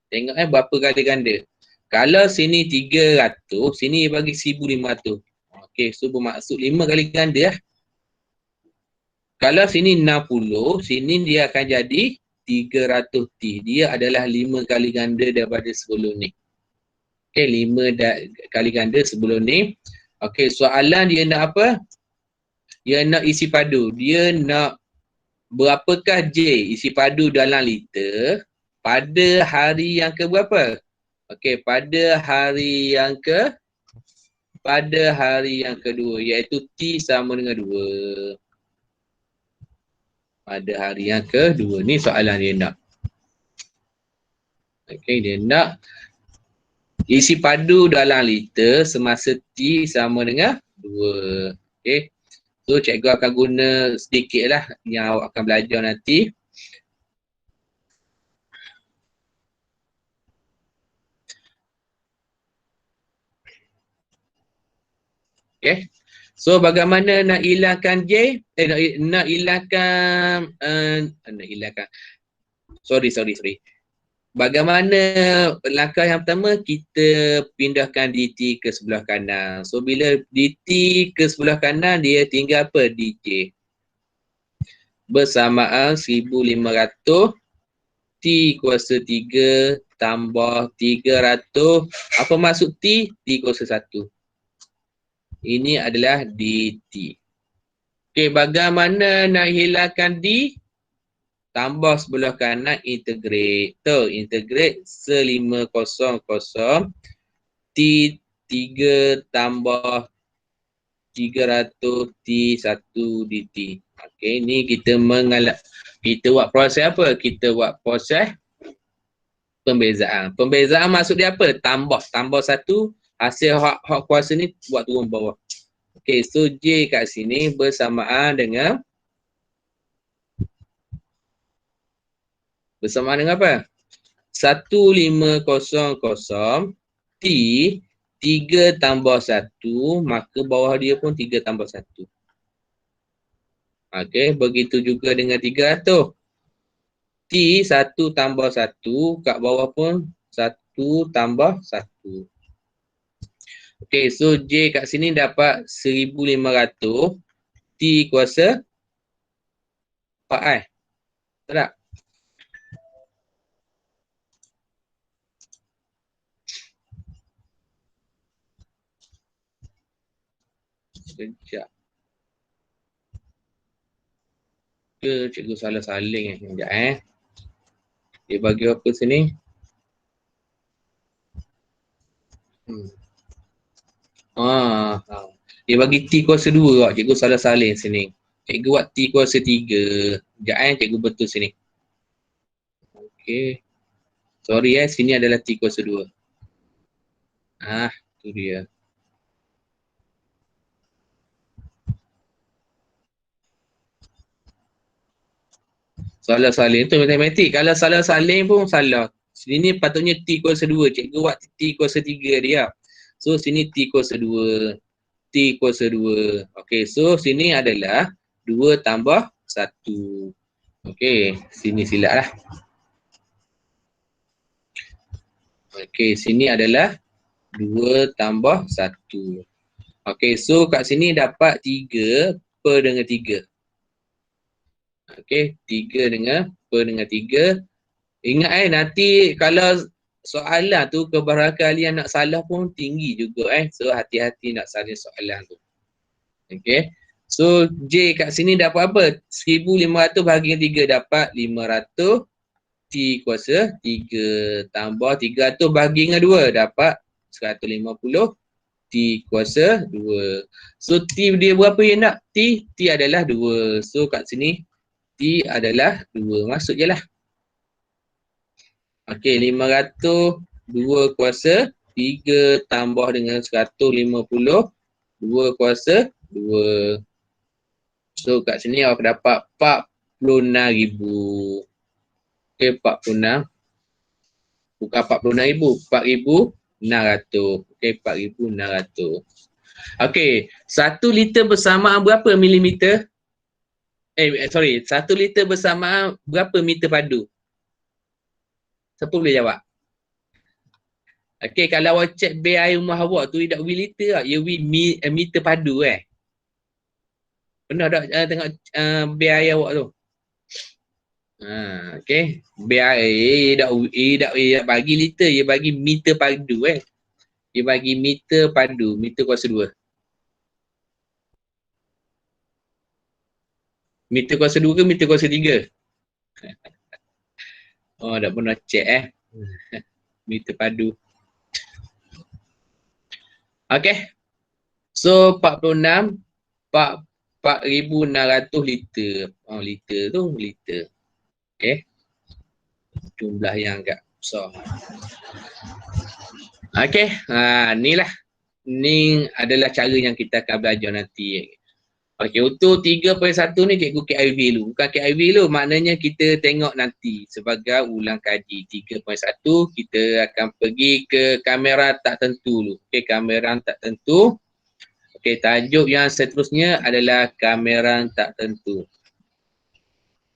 Tengok berapa kali ganda. Kalau sini 300, sini bagi 1500. Okey, so bermaksud 5 kali ganda lah. Kalau sini 60, sini dia akan jadi 300T. Dia adalah 5 kali ganda daripada sebelum ni. Okey, 5 kali ganda sebelum ni. Okey, soalan dia nak apa? Dia nak isi padu. Dia nak berapakah J isi padu dalam liter pada hari yang ke berapa? Okey, pada hari yang kedua, iaitu T sama dengan 2. Pada hari yang kedua. Ni soalan dia nak. Okey, dia nak isi padu dalam liter semasa T sama dengan 2. Okey. So, cikgu akan guna sedikit lah yang awak akan belajar nanti. Okay. So bagaimana nak hilangkan J? Nak hilangkan sorry. Bagaimana langkah yang pertama, kita pindahkan DT ke sebelah kanan. So bila DT ke sebelah kanan, dia tinggal apa? DJ. Bersamaan 1500 T kuasa 3 tambah 300. Apa maksud T? T kuasa 1. Ini adalah DT. Okey, bagaimana nak hilangkan D? Tambah sebelah kanan, integrate. Integrate se500 T3 tambah 300 T1 DT. Okey, ni kita buat proses apa? Kita buat proses pembezaan. Pembezaan maksud dia apa? Tambah 1, hasil hak kuasa ni buat turun bawah. Okey, so J kat sini bersamaan dengan apa? 1500 T 3 tambah 1, maka bawah dia pun 3 tambah 1. Okey, begitu juga dengan 300. T 1 tambah 1, kat bawah pun 1 tambah 1. Okey, so J kat sini dapat 1500 T kuasa 4 tak? Sekejap. Cikgu salah saling sekejap Dia bagi apa sini? Dia bagi T kuasa 2 tak? Cikgu salah salin sini. Cikgu buat T kuasa 3. Sekejap cikgu betul sini. Okey. Sorry sini adalah T kuasa 2. Tu dia. Salah salin tu matematik. Kalau salah salin pun salah. Sini patutnya T kuasa 2. Cikgu buat T kuasa 3 dia. So sini T kuasa 2. T kuasa 2. Okey, so sini adalah 2 tambah 1. Okey, sini silap lah. Okey, sini adalah 2 tambah 1. Okey, so kat sini dapat 3 per dengan 3. Okey, 3 per dengan 3. Ingat nanti kalau soalan tu kebarangkalian nak salah pun tinggi juga So hati-hati nak salin soalan tu. Okey. So J kat sini dapat apa? 1500 bahagi 3 dapat 500 T kuasa 3 tambah 300 bahagi dengan 2 dapat 150 T kuasa 2. So T dia berapa yang nak? T adalah 2. So kat sini T adalah 2. Masuk je lah. Okey, 500 2 kuasa 3 tambah dengan 150 2 kuasa 2. So kat sini awak dapat 46,000. Okey, 46. Bukan 46,000, 4,600. Okey, 4,600. Okey, 1 liter bersamaan berapa milimeter? 1 liter bersamaan berapa meter padu? Siapa boleh jawab? Okey, kalau awak check bil air rumah awak tu, tidak wi liter lah. Ia wi meter padu Pernah tak tengok bil air awak tu? Okey. Bil air tak bagi liter, ia bagi meter padu Dia bagi meter padu, meter kuasa 2. Meter kuasa 2 ke meter kuasa 3? Oh, tak pernah check meter padu. Okey. So 46 4,600 liter. Oh, liter tu liter. Okey. Jumlah yang agak besar. Okey. Ni lah. Ni adalah cara yang kita akan belajar nanti. Okey, untuk 3.1 ni cikgu KIV dulu. Bukan KIV dulu, maknanya kita tengok nanti sebagai ulang kaji. 3.1 kita akan pergi ke kamera tak tentu dulu. Okey, kamera tak tentu. Okey, tajuk yang seterusnya adalah kamera tak tentu.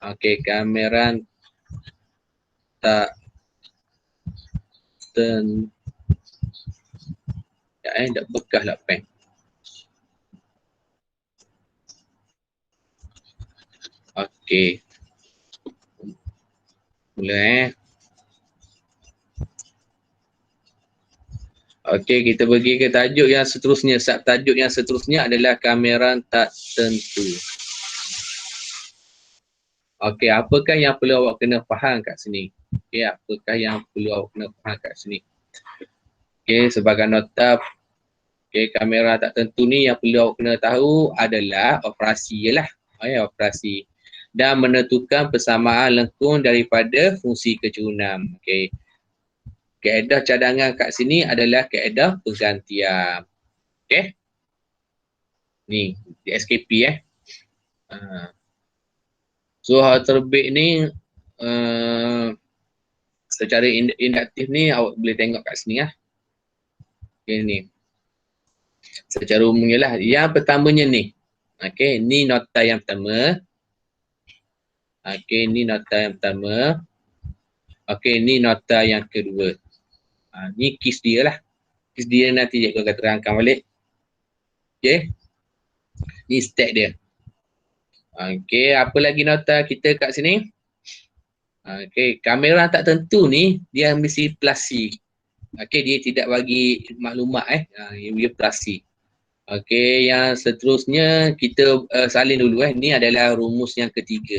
Okey, kamera tak tentu. Tak bekas lah pen. Okey. Mula Okey, kita pergi ke tajuk yang seterusnya. Subtajuk yang seterusnya adalah kamera tak tentu. Okey, apakah yang perlu awak kena faham kat sini? Okey, apakah yang perlu awak kena faham kat sini? Okey, sebagai nota, okey, kamera tak tentu ni yang perlu awak kena tahu adalah operasi jelah. Operasi. Dan menentukan persamaan lengkung daripada fungsi kecukupan. Okey. Kaedah cadangan kat sini adalah kaedah pergantian. Okey. Ni, di SKP So hal terbit ni secara induktif ni awak boleh tengok kat sini Okay, ni. Secara umumnya lah. Yang pertamanya ni. Okay, ni nota yang pertama. Okay, ni nota yang pertama. Okay, ni nota yang kedua. Ni kis dia lah. Kis dia nanti cikgu akan terangkan balik. Okay. Ni stack dia. Okay, apa lagi nota kita kat sini? Okay, kamera tak tentu ni dia mesti plus C. Okay, dia tidak bagi maklumat dia plus C. Okay, yang seterusnya kita salin dulu ni adalah rumus yang ketiga.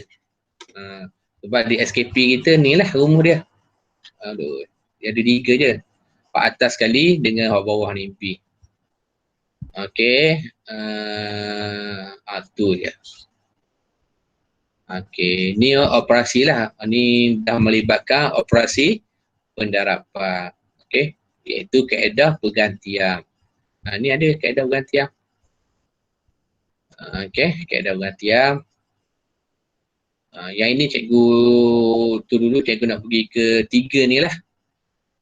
Sebab di SKP kita ni lah rumus dia. Aduh, dia ada 3 je. Pak atas sekali dengan bawah ni MP. Okay, tu je. Okay, ni operasi lah. Ni dah melibatkan operasi pendarapan. Okay, iaitu kaedah pergantian. Ni ada kaedah pergantian. Okay, kaedah pergantian. Yang ini cikgu tu dulu cikgu nak pergi ke 3 ni lah.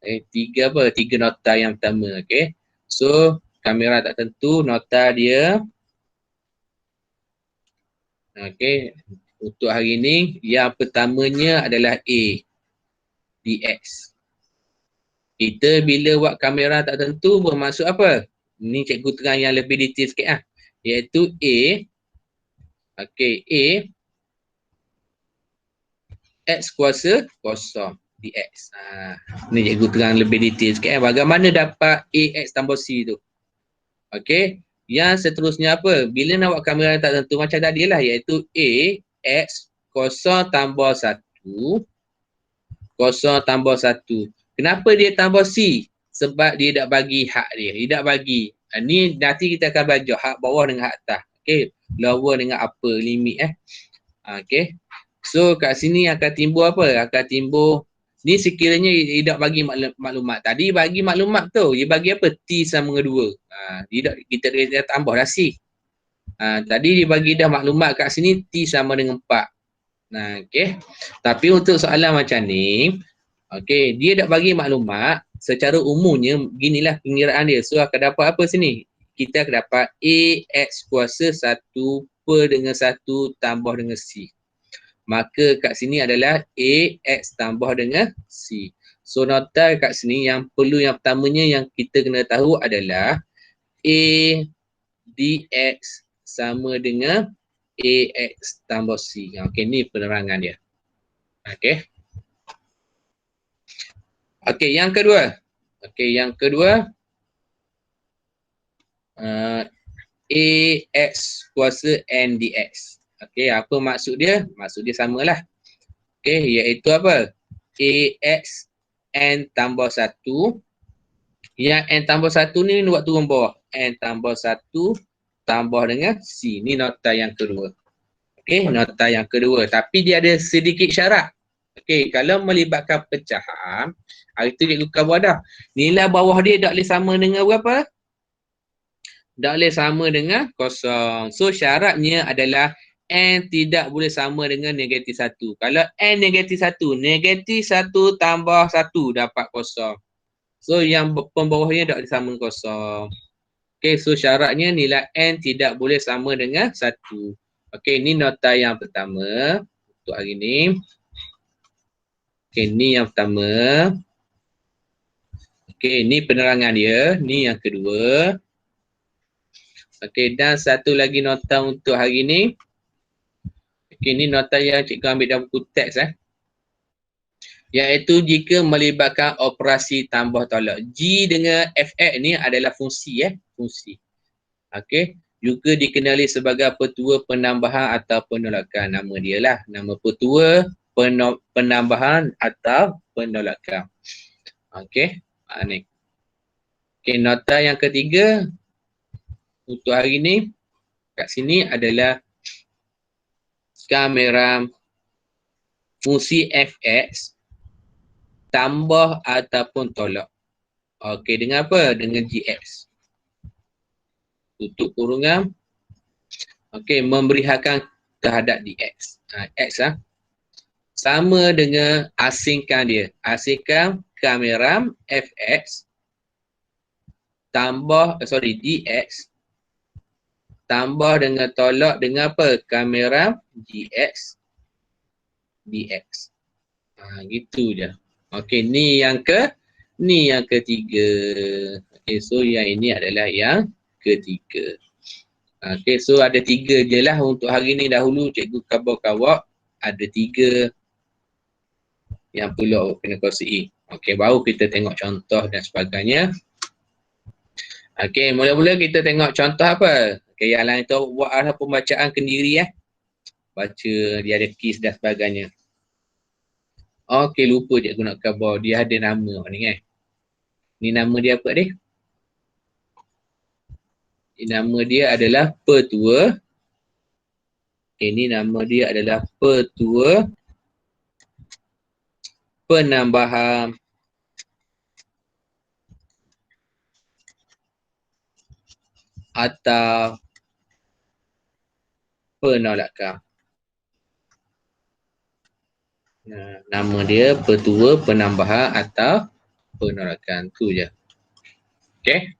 3 apa? 3 nota yang pertama. Okay, so kamera tak tentu nota dia. Okay, untuk hari ni yang pertamanya adalah A, dx. Kita bila buat kamera tak tentu bermaksud apa? Ni cikgu terang yang lebih detail sikit iaitu A, okay, A x kuasa kosong dx. Ni cikgu terang lebih detail sikit bagaimana dapat A x tambah C tu. Okay, yang seterusnya apa? Bila nak buat kamera tak tentu macam tadi lah iaitu A x kosong tambah 1 kosong tambah 1. Kenapa dia tambah C? Sebab dia tak bagi hak dia. Dia tak bagi. Ni nanti kita akan belajar hak bawah dengan hak atas. Okay. Lower dengan upper limit Okay. So kat sini akan timbul apa? Akan timbul ni sekiranya dia tak bagi maklumat. Tadi bagi maklumat tu. Dia bagi apa? T sama dengan 2. Kita tambah dah C. Tadi dia bagi dah maklumat kat sini T sama dengan 4. Okay. Tapi untuk soalan macam ni, okay, dia dah bagi maklumat secara umumnya beginilah pengiraan dia. So akan dapat apa sini? Kita akan dapat A X kuasa 1 per dengan 1 tambah dengan C. Maka kat sini adalah A X tambah dengan C. So nota kat sini yang perlu yang pertamanya yang kita kena tahu adalah A dx sama dengan AX tambah C. Okey, ni penerangan dia. Okey. Okey, yang kedua. Okey, yang kedua AX kuasa N dx. Okey, apa maksud dia? Maksud dia samalah. Okey, iaitu apa? AX N tambah 1. Yang N tambah 1 ni buat turun bawah. N tambah 1 tambah dengan C. Ni nota yang kedua. Okey, nota yang kedua. Tapi dia ada sedikit syarat. Okey, kalau melibatkan pecahan, hari tu cikgu cover dah. Nilai bawah dia tak boleh sama dengan berapa? Tak boleh sama dengan kosong. So syaratnya adalah N tidak boleh sama dengan negatif 1. Kalau N negatif 1, negatif 1 tambah 1 dapat kosong. So yang pembawahnya tak boleh sama kosong. Okey, so syaratnya nilai N tidak boleh sama dengan 1. Okey, ni nota yang pertama untuk hari ni. Okey, ni yang pertama. Okey, ni penerangan dia. Ni yang kedua. Okey, dan satu lagi nota untuk hari ni. Okey, ni nota yang cikgu ambil dalam buku teks iaitu jika melibatkan operasi tambah tolak. G dengan Fx ni adalah fungsi fungsi. Okey, juga dikenali sebagai petua penambahan atau penolakan. Nama dia lah, nama petua penambahan atau penolakan. Okey, ni. Okey, nota yang ketiga untuk hari ni kat sini adalah kamera fungsi Fx tambah ataupun tolak. Okey, dengan apa? Dengan Gx. Tutup kurungan. Okey, memberi hakan terhadap dx. X sama dengan asingkan dia. Asingkan kamera Fx tambah, dx tambah dengan tolak dengan apa? Kamera Gx dx. Gitu je. Okey, ni yang ketiga. Okey, so yang ini adalah yang ketiga. Okey, so ada 3 je lah untuk hari ni dahulu cikgu kawak ada 3 yang perlu awak kena kongsi. Okey, baru kita tengok contoh dan sebagainya. Okey, mula-mula kita tengok contoh apa? Okey, yang lain tu buat ada pembacaan kendiri baca, dia ada kis dan sebagainya. Okey, lupa cikgu nak khabar. Dia ada nama ni Ni nama dia apa dia? Nama dia adalah petua. Ini nama dia adalah petua penambahan atau penolakan. Nama dia petua penambahan atau penolakan. Tu je. Okey.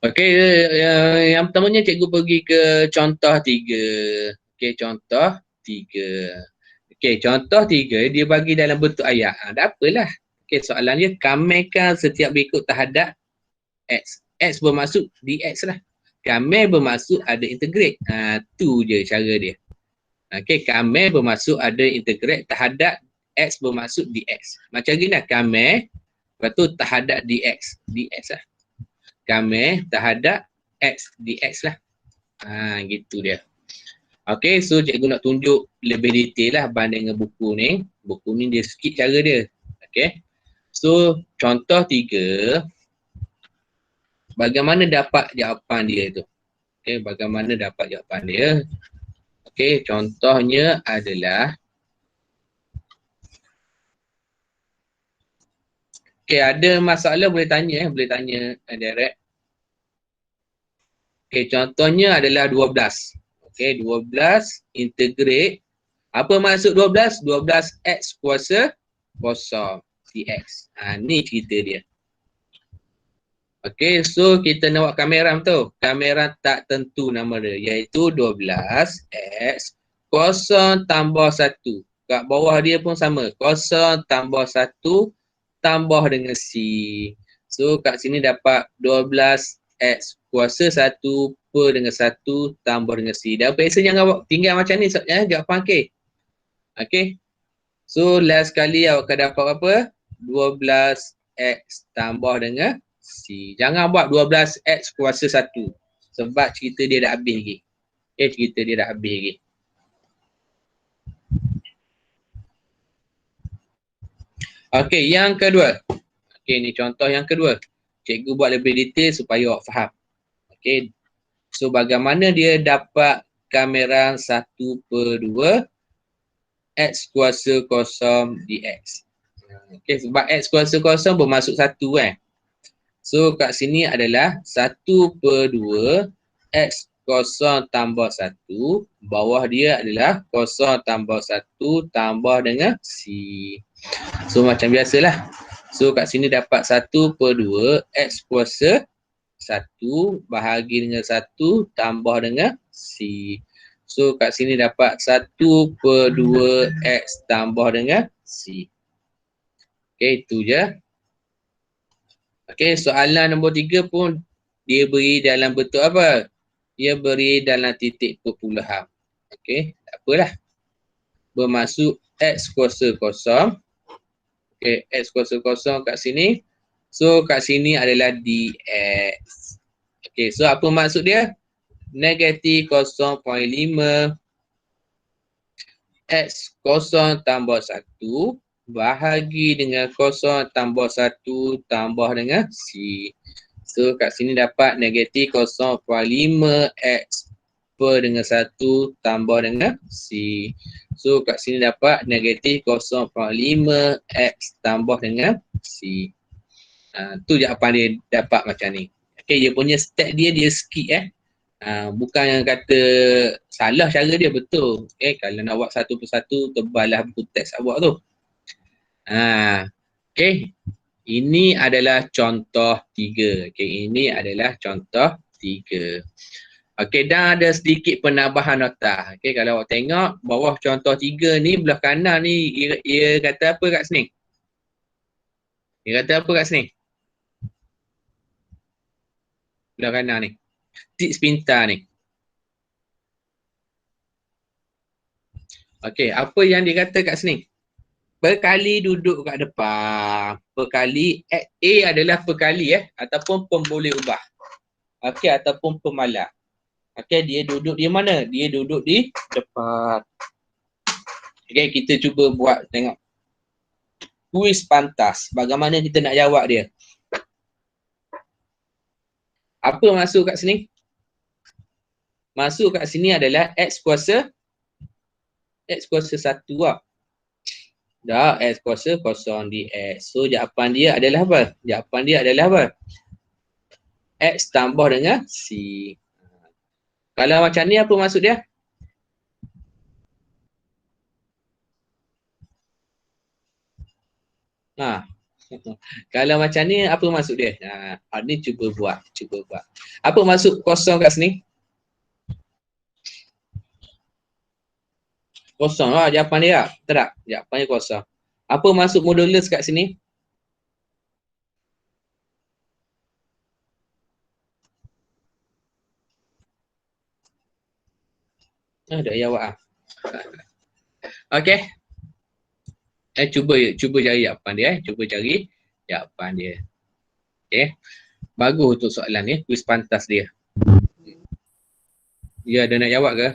Okey, yang pertamanya cikgu pergi ke contoh 3. Okey, contoh 3. Okey, contoh 3 dia bagi dalam bentuk ayat. Tak apalah. Okey, soalan dia kamelkan setiap berikut terhadap X. X bermaksud dx lah. Kamel bermaksud ada integrate. Tu je cara dia. Okey, kamel bermaksud ada integrate terhadap X bermaksud dx. Macam gini lah, kamel lepas tu terhadap dx. Dx lah. Kamel terhadap X dx lah. Gitu dia. Okey, so cikgu nak tunjuk lebih detail lah banding dengan buku ni. Buku ni dia sikit cara dia. Okey. So, contoh 3. Bagaimana dapat jawapan dia tu? Okey, bagaimana dapat jawapan dia? Okey, contohnya adalah okey, ada masalah boleh tanya boleh tanya direct. Okey, contohnya adalah 12. Okey, 12 integrate. Apa maksud 12? 12x kuasa kosong dx. Ni cerita dia. Okey, so kita nak buat kamera tu. Kamera tak tentu nama dia, iaitu 12x kosong tambah 1. kat bawah dia pun sama. 0 tambah 1 tambah dengan C. So kat sini dapat 12X kuasa 1 per dengan 1 tambah dengan C. Dan periksa jangan tinggal macam ni. Jawapan okey. Okey. So last kali awak akan dapat apa? 12X tambah dengan C. Jangan buat 12X kuasa 1. Sebab cerita dia dah habis lagi. Cerita dia dah habis lagi. Okey, yang kedua. Okey, ni contoh yang kedua. Cikgu buat lebih detail supaya awak faham. Okey. So, bagaimana dia dapat kamera 1/2 X kuasa 0 dx. Okey, sebab X kuasa 0 bermaksud 1 kan. So, kat sini adalah 1/2 X 0 tambah 1. Bawah dia adalah 0 tambah 1 tambah dengan C. So, macam biasalah. So, kat sini dapat 1/2 X kuasa 1 bahagi dengan 1 tambah dengan C. So, kat sini dapat 1/2 X tambah dengan C. Okey, itu je. Okey, soalan nombor 3 pun dia beri dalam bentuk apa? Dia beri dalam titik perpuluhan. Okey, tak apalah. Bermaksud X kuasa 0. Okey, X kuasa 0 kat sini. So, kat sini adalah dx. Okey, so apa maksud dia? Negatif 0.5 X 0 tambah 1 bahagi dengan 0 tambah 1 tambah dengan C. So, kat sini dapat negatif 0.5 X per dengan 1 tambah dengan C. So, kat sini dapat negatif 0.5 X tambah dengan C. Tu jawapan dia dapat macam ni. Okay, dia punya step dia skip bukan yang kata salah cara dia, betul. Okay, kalau nak buat satu persatu, tebalah buku teks awak tu. Okay, ini adalah contoh 3. Okay, ini adalah contoh 3. Okay, dan ada sedikit penambahan nota. Okay, kalau awak tengok bawah contoh 3 ni, belah kanan ni, ia kata apa kat sini? Dia kata apa kat sini? Belah kanan ni. Tips pintar ni. Okey, apa yang dikata kat sini? Perkali duduk kat depan. Perkali, A adalah perkali ataupun pemboleh ubah. Okey, ataupun pemalas. Okey, dia duduk di mana? Dia duduk di depan. Okey, kita cuba buat, tengok. Kuis pantas. Bagaimana kita nak jawab dia? Apa masuk kat sini? Masuk kat sini adalah X kuasa 1 lah. Dah, X kuasa 0 dx. So, jawapan dia adalah apa? Jawapan dia adalah apa? X tambah dengan C. Kalau macam ni, apa maksud dia? Kalau macam ni, apa maksud dia? Ni cuba buat. Apa maksud kosong kat sini? Kosong lah jawapan dia. Betul tak? Jawapan dia kosong. Apa maksud modulus kat sini? Dah jawab . Okey. Cuba cari jawapan dia. Cuba cari jawapan dia. Okey. Bagus untuk soalan ni. Kuis pantas dia. Dia ada nak jawab ke?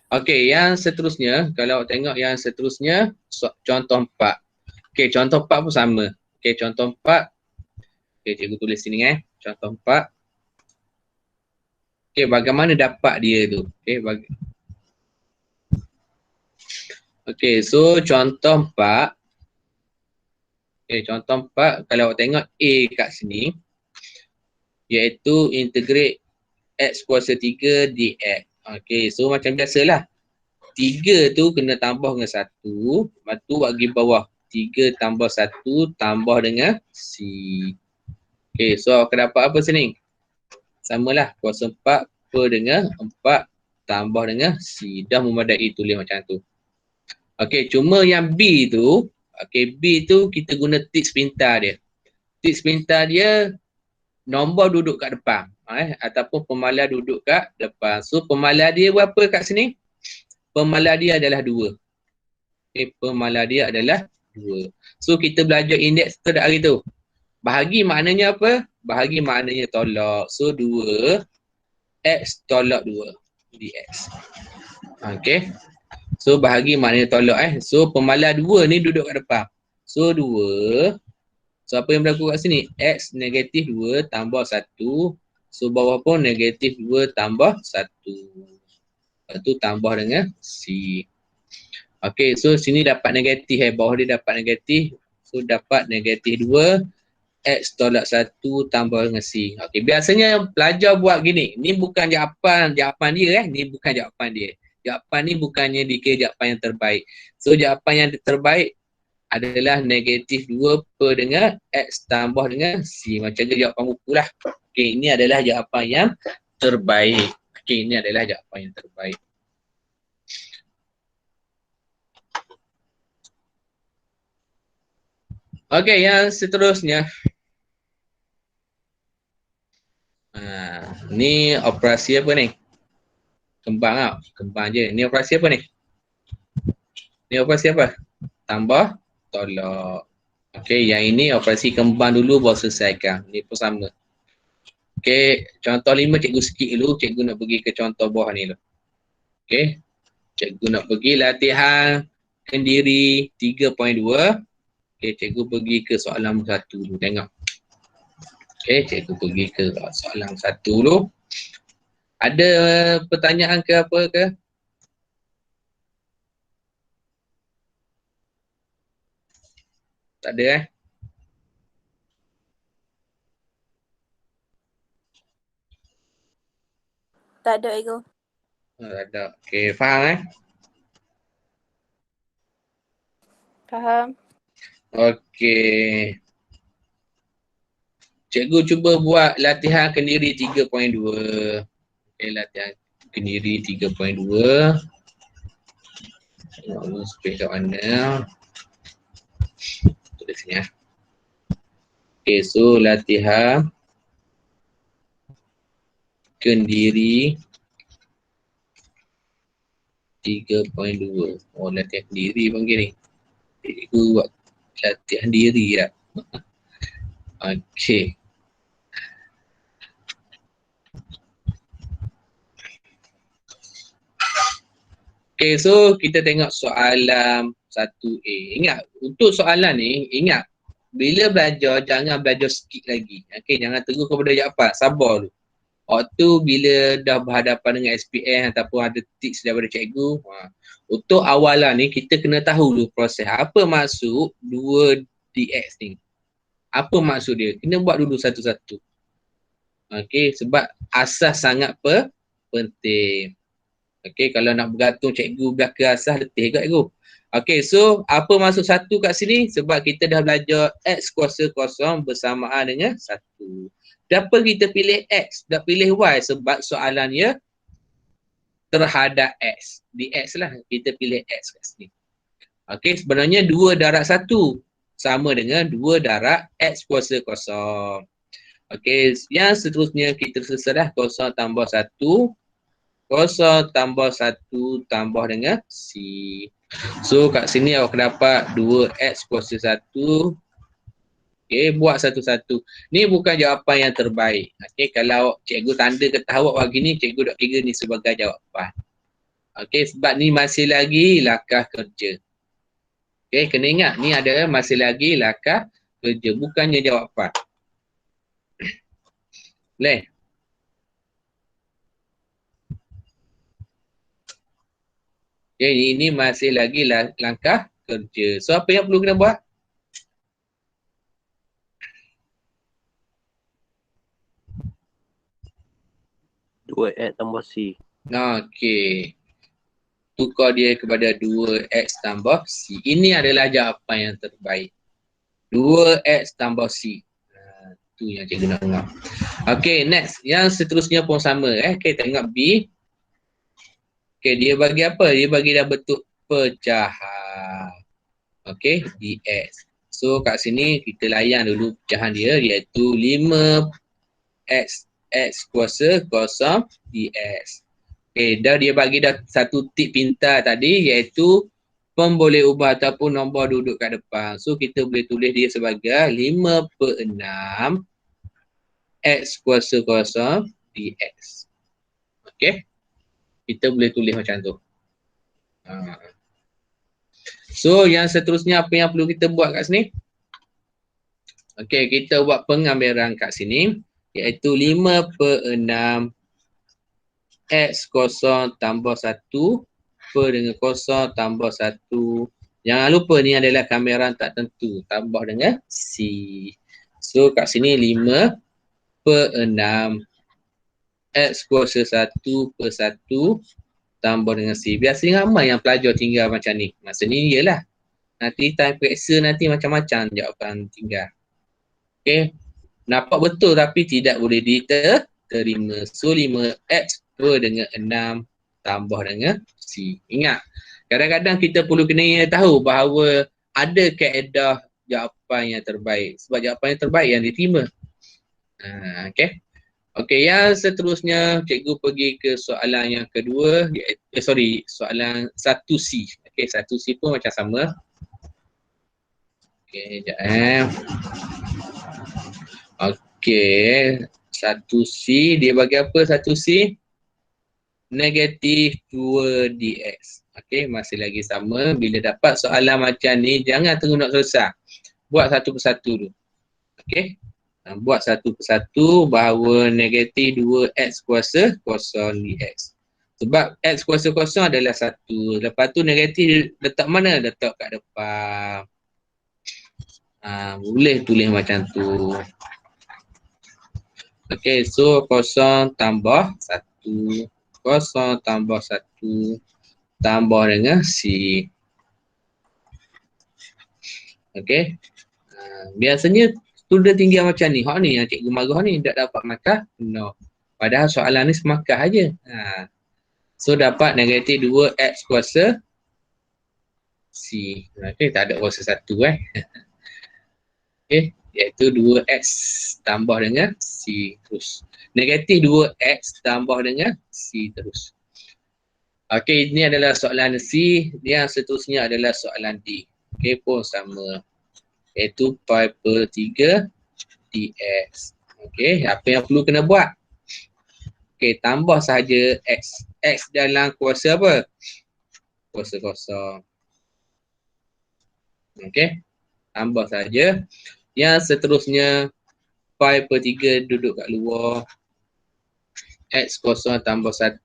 Okey, yang seterusnya, kalau tengok yang seterusnya, contoh 4. Okey, contoh 4 pun sama. Okey, contoh 4. Okey, cikgu tulis sini Contoh 4. Okey, bagaimana dapat dia tu? Okey, so contoh 4. Okey, contoh 4, kalau tengok A kat sini, iaitu integrate X kuasa 3 dx. Okey, so macam biasalah. 3 tu kena tambah dengan 1. Lepas tu bagi bawah. 3 tambah 1 tambah dengan C. Okey, so akan dapat apa sini? Samalah. Kuasa 4 per dengan 4 tambah dengan C. Dah memadai tulis macam tu. Okey, cuma yang B tu, okey, B tu kita guna tiks pintar dia. Tiks pintar dia nombor duduk kat depan, ataupun pemalar duduk kat depan. So pemalar dia berapa kat sini? Pemalar dia adalah 2. Okey, pemalar dia adalah 2. So kita belajar indeks tu dah hari tu. Bahagi maknanya apa? Bahagi maknanya tolak. So 2 X tolak 2 dx. Okey. So bahagi maknanya tolak So pemalar 2 ni duduk kat depan. So 2. So apa yang berlaku kat sini? X negatif 2 tambah 1. So bawah pun negatif 2 tambah 1. Lepas tu tambah dengan C. Okey, so sini dapat negatif bawah dia dapat negatif. So dapat negatif 2 X tolak 1 tambah dengan C. Okey, biasanya pelajar buat gini. Ni bukan jawapan dia Ni bukan jawapan dia. Jawapan ni bukannya dikira jawapan yang terbaik. So jawapan yang terbaik adalah negatif 2 per dengan X tambah dengan C. Macam tu jawapan buku lah. Okey, ini adalah jawapan yang terbaik. Okey, ini adalah jawapan yang terbaik. Okey, yang seterusnya. Ni operasi apa ni? Kembang tau. Kembang je. Ni operasi apa ni? Ni operasi apa? Tambah, tolak. Okey, yang ini operasi kembang dulu baru selesaikan. Ni pun sama. Okey, contoh 5 cikgu skip dulu. Cikgu nak pergi ke contoh bawah ni dulu. Okey. Cikgu nak pergi latihan kendiri 3.2. Okey, cikgu pergi ke soalan 1 dulu. Tengok. Okey, cikgu pergi ke soalan 1 dulu. Ada pertanyaan ke apa ke? Tak ada
Tak ada, Ego.
Tak ada. Okey, faham
Faham.
Okey. Cikgu cuba buat latihan kendiri 3.2. Okey, latihan kendiri 3.2. Tengok dulu space kat mana. Tulis sini Okey, so latihan kendiri 3.2. Oh, latihan kendiri pun gini. Cikgu buat latihan diri lah. Okey. Okay, so kita tengok soalan 1A. Ingat, untuk soalan ni, ingat, bila belajar, jangan belajar sikit lagi. Okay, jangan terus kepada jawapan. Sabar dulu. Waktu bila dah berhadapan dengan SPM ataupun ada tips daripada cikgu, untuk awalan ni, kita kena tahu dulu proses. Apa maksud 2dx ni? Apa maksud dia? Kena buat dulu satu-satu. Okay, sebab asas sangat penting. Okey, kalau nak bergantung cikgu belakang asas letih kat cikgu. Okey, so apa maksud 1 kat sini? Sebab kita dah belajar X kuasa kosong bersamaan dengan 1. Kenapa kita pilih X? Dah pilih Y? Sebab soalannya terhadap X. Di X lah, kita pilih X kat sini. Okey, sebenarnya 2 darab 1 sama dengan 2 darab X kuasa kosong. Okey, yang seterusnya kita selesai dah. 0 tambah 1. 0 tambah 1 tambah dengan C. So kat sini awak dapat 2X kuasa 1. Okay, buat satu-satu. Ni bukan jawapan yang terbaik. Okay, kalau cikgu tanda kata awak bagi ni, cikgu dak kira ni sebagai jawapan. Okay, sebab ni masih lagi langkah kerja. Okay, kena ingat ni adalah masih lagi langkah kerja, bukannya jawapan. Boleh? Okay, ini masih lagi langkah kerja. So, apa yang perlu kena buat?
Dua X tambah C.
Okey. Tukar dia kepada 2X tambah C. Ini adalah jawapan yang terbaik. 2X tambah C. Itu yang cikgu nak dengar. Okay, next. Yang seterusnya pun sama. Okay, tengok B. Okay, dia bagi apa? Dia bagi dah bentuk pecahan. Okay, dx. So, kat sini kita layan dulu pecahan dia iaitu 5x kuasa kosong dx. Okay, dah dia bagi dah satu tip pintar tadi iaitu pemboleh ubah ataupun nombor duduk kat depan. So, kita boleh tulis dia sebagai 5/6 x kuasa kosong dx. Okay, kita boleh tulis macam tu. So, yang seterusnya apa yang perlu kita buat kat sini? Okay, kita buat pengambilan kat sini iaitu 5/6 x kosong tambah 1 per dengan kosong tambah 1. Jangan lupa ni adalah kamera tak tentu. Tambah dengan C. So kat sini 5/6 x kuasa 1 per 1 tambah dengan C. Biasanya ramai yang pelajar tinggal macam ni. Maksudnya ialah nanti time periksa nanti macam-macam jawapan tinggal. Okay. Nampak betul tapi tidak boleh diterima. So 5x per dengan 6 tambah dengan C. Ingat, kadang-kadang kita perlu kena tahu bahawa ada kaedah jawapan yang terbaik. Sebab jawapan yang terbaik yang diterima. Okay. Okay, yang seterusnya cikgu pergi ke soalan yang kedua. Soalan 1C. Okay, 1C pun macam sama. Okay, sekejap Okay, 1C, dia bagi apa 1C? Negatif 2 dx. Okay, masih lagi sama. Bila dapat soalan macam ni, jangan tunggu nak selesai. Buat satu persatu dulu. Okay, buat satu persatu bahawa negatif 2x kuasa kosong dx. Sebab x kuasa kosong adalah 1. Lepas tu negatif letak mana? Letak kat depan. Boleh tulis macam tu. Okay, so kosong tambah 1. Kosong tambah 1 tambah dengan C. Okay. Biasanya student tinggal macam ni. Hak ni yang cikgu marah ni tak dapat markah 0. Padahal soalan ni semarkah aja. So dapat negatif 2x kuasa C. Okay, tak ada kuasa 1 Okay, iaitu 2x tambah dengan C terus. Negatif 2x tambah dengan C terus. Okey, ini adalah soalan C. Yang seterusnya adalah soalan D. Okey, pun sama. Iaitu pi per 3 dx. Okey, apa yang perlu kena buat? Okey, tambah sahaja x. X dalam kuasa apa? Kuasa kosong. Okey, tambah saja. Yang seterusnya pi per 3 duduk kat luar. X kosong tambah 1.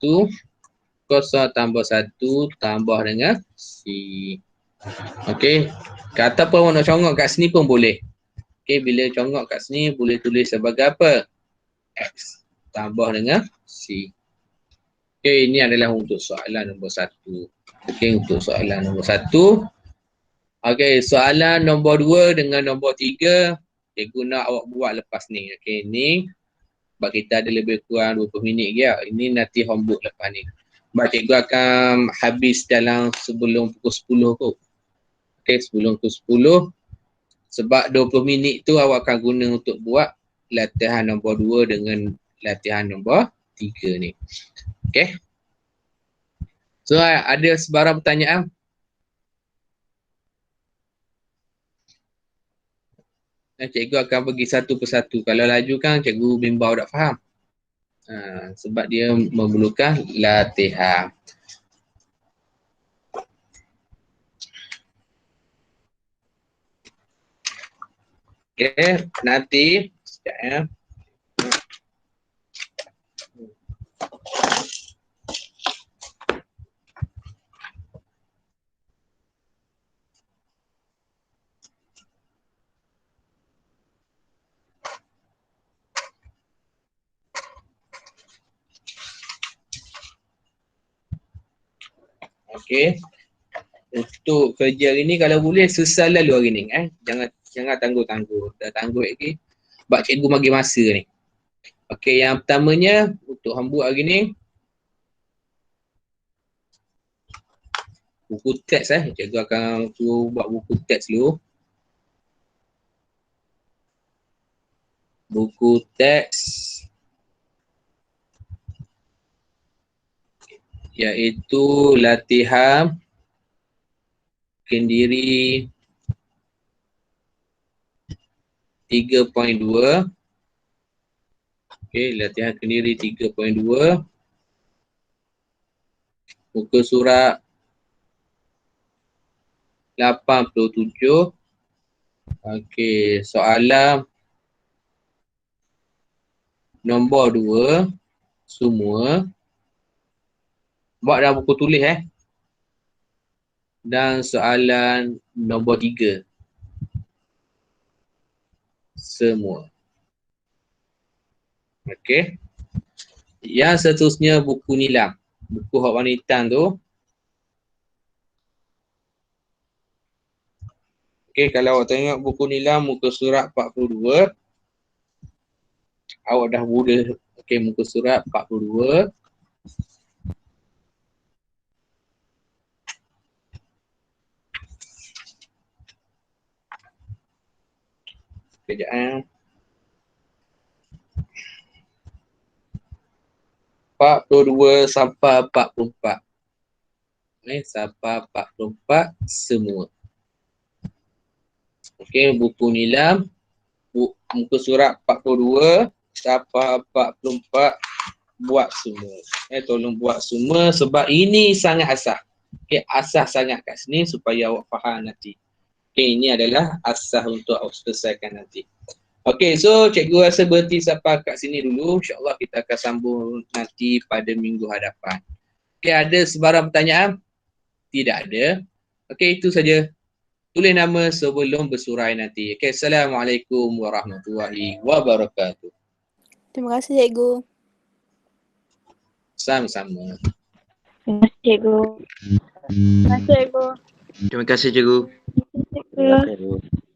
Kosong tambah 1 tambah dengan C. Okey. Kata pun nak congok kat sini pun boleh. Okey, bila congok kat sini boleh tulis sebagai apa? X tambah dengan C. Okey, ini adalah untuk soalan nombor 1. Okey, untuk soalan nombor 1. Okey, soalan nombor 2 dengan nombor 3 cikgu nak awak buat lepas ni. Okey, ni sebab kita ada lebih kurang 20 minit ya. Ini nanti homework lepas ni. Sebab cikgu akan habis dalam sebelum pukul 10 tu. Okey, sebelum pukul 10. Sebab 20 minit tu awak akan guna untuk buat latihan nombor 2 dengan latihan nombor 3 ni. Okey. So, ada sebarang pertanyaan? Cikgu akan pergi satu persatu. Kalau laju kan cikgu bimbang tak faham. Sebab dia memerlukan latihan. Okey, nanti sekejap ya. Okey. Untuk kerja hari ni kalau boleh selesai lalu hari ni Jangan tangguh-tangguh. Dah tangguh lagi. Sebab cikgu bagi masa ni. Okey, yang pertamanya untuk hang buat hari ni buku teks cikgu akan suruh buat buku teks dulu. Buku teks iaitu latihan kendiri 3.2. Okey, latihan kendiri 3.2. Muka surat 87. Okey, soalan nombor 2 semua. Buat dalam buku tulis Dan soalan nombor 3 semua. Okey. Yang seterusnya buku nilam. Buku hak warna hitam tu. Okey, kalau awak tengok buku nilam muka surat 42. Awak dah boleh. Okey, muka surat 42. Kejap 42 sampai 44. Sampai 44 semua. Okey, buku nilam muka surat 42 sampai 44 buat semua. Tolong buat semua sebab ini sangat asas. Okey, asas sangat kat sini supaya awak faham nanti. Okey, ini adalah asas untuk awak selesaikan nanti. Okey, so cikgu rasa berhenti sampai kat sini dulu. InsyaAllah kita akan sambung nanti pada minggu hadapan. Okey, ada sebarang pertanyaan? Tidak ada. Okey, itu saja. Tulis nama sebelum bersurai nanti. Okey, Assalamualaikum warahmatullahi wabarakatuh.
Terima kasih cikgu.
Sama-sama.
Terima kasih cikgu. Terima kasih cikgu.
Terima kasih cikgu.
Terima kasih cikgu.
Terima kasih.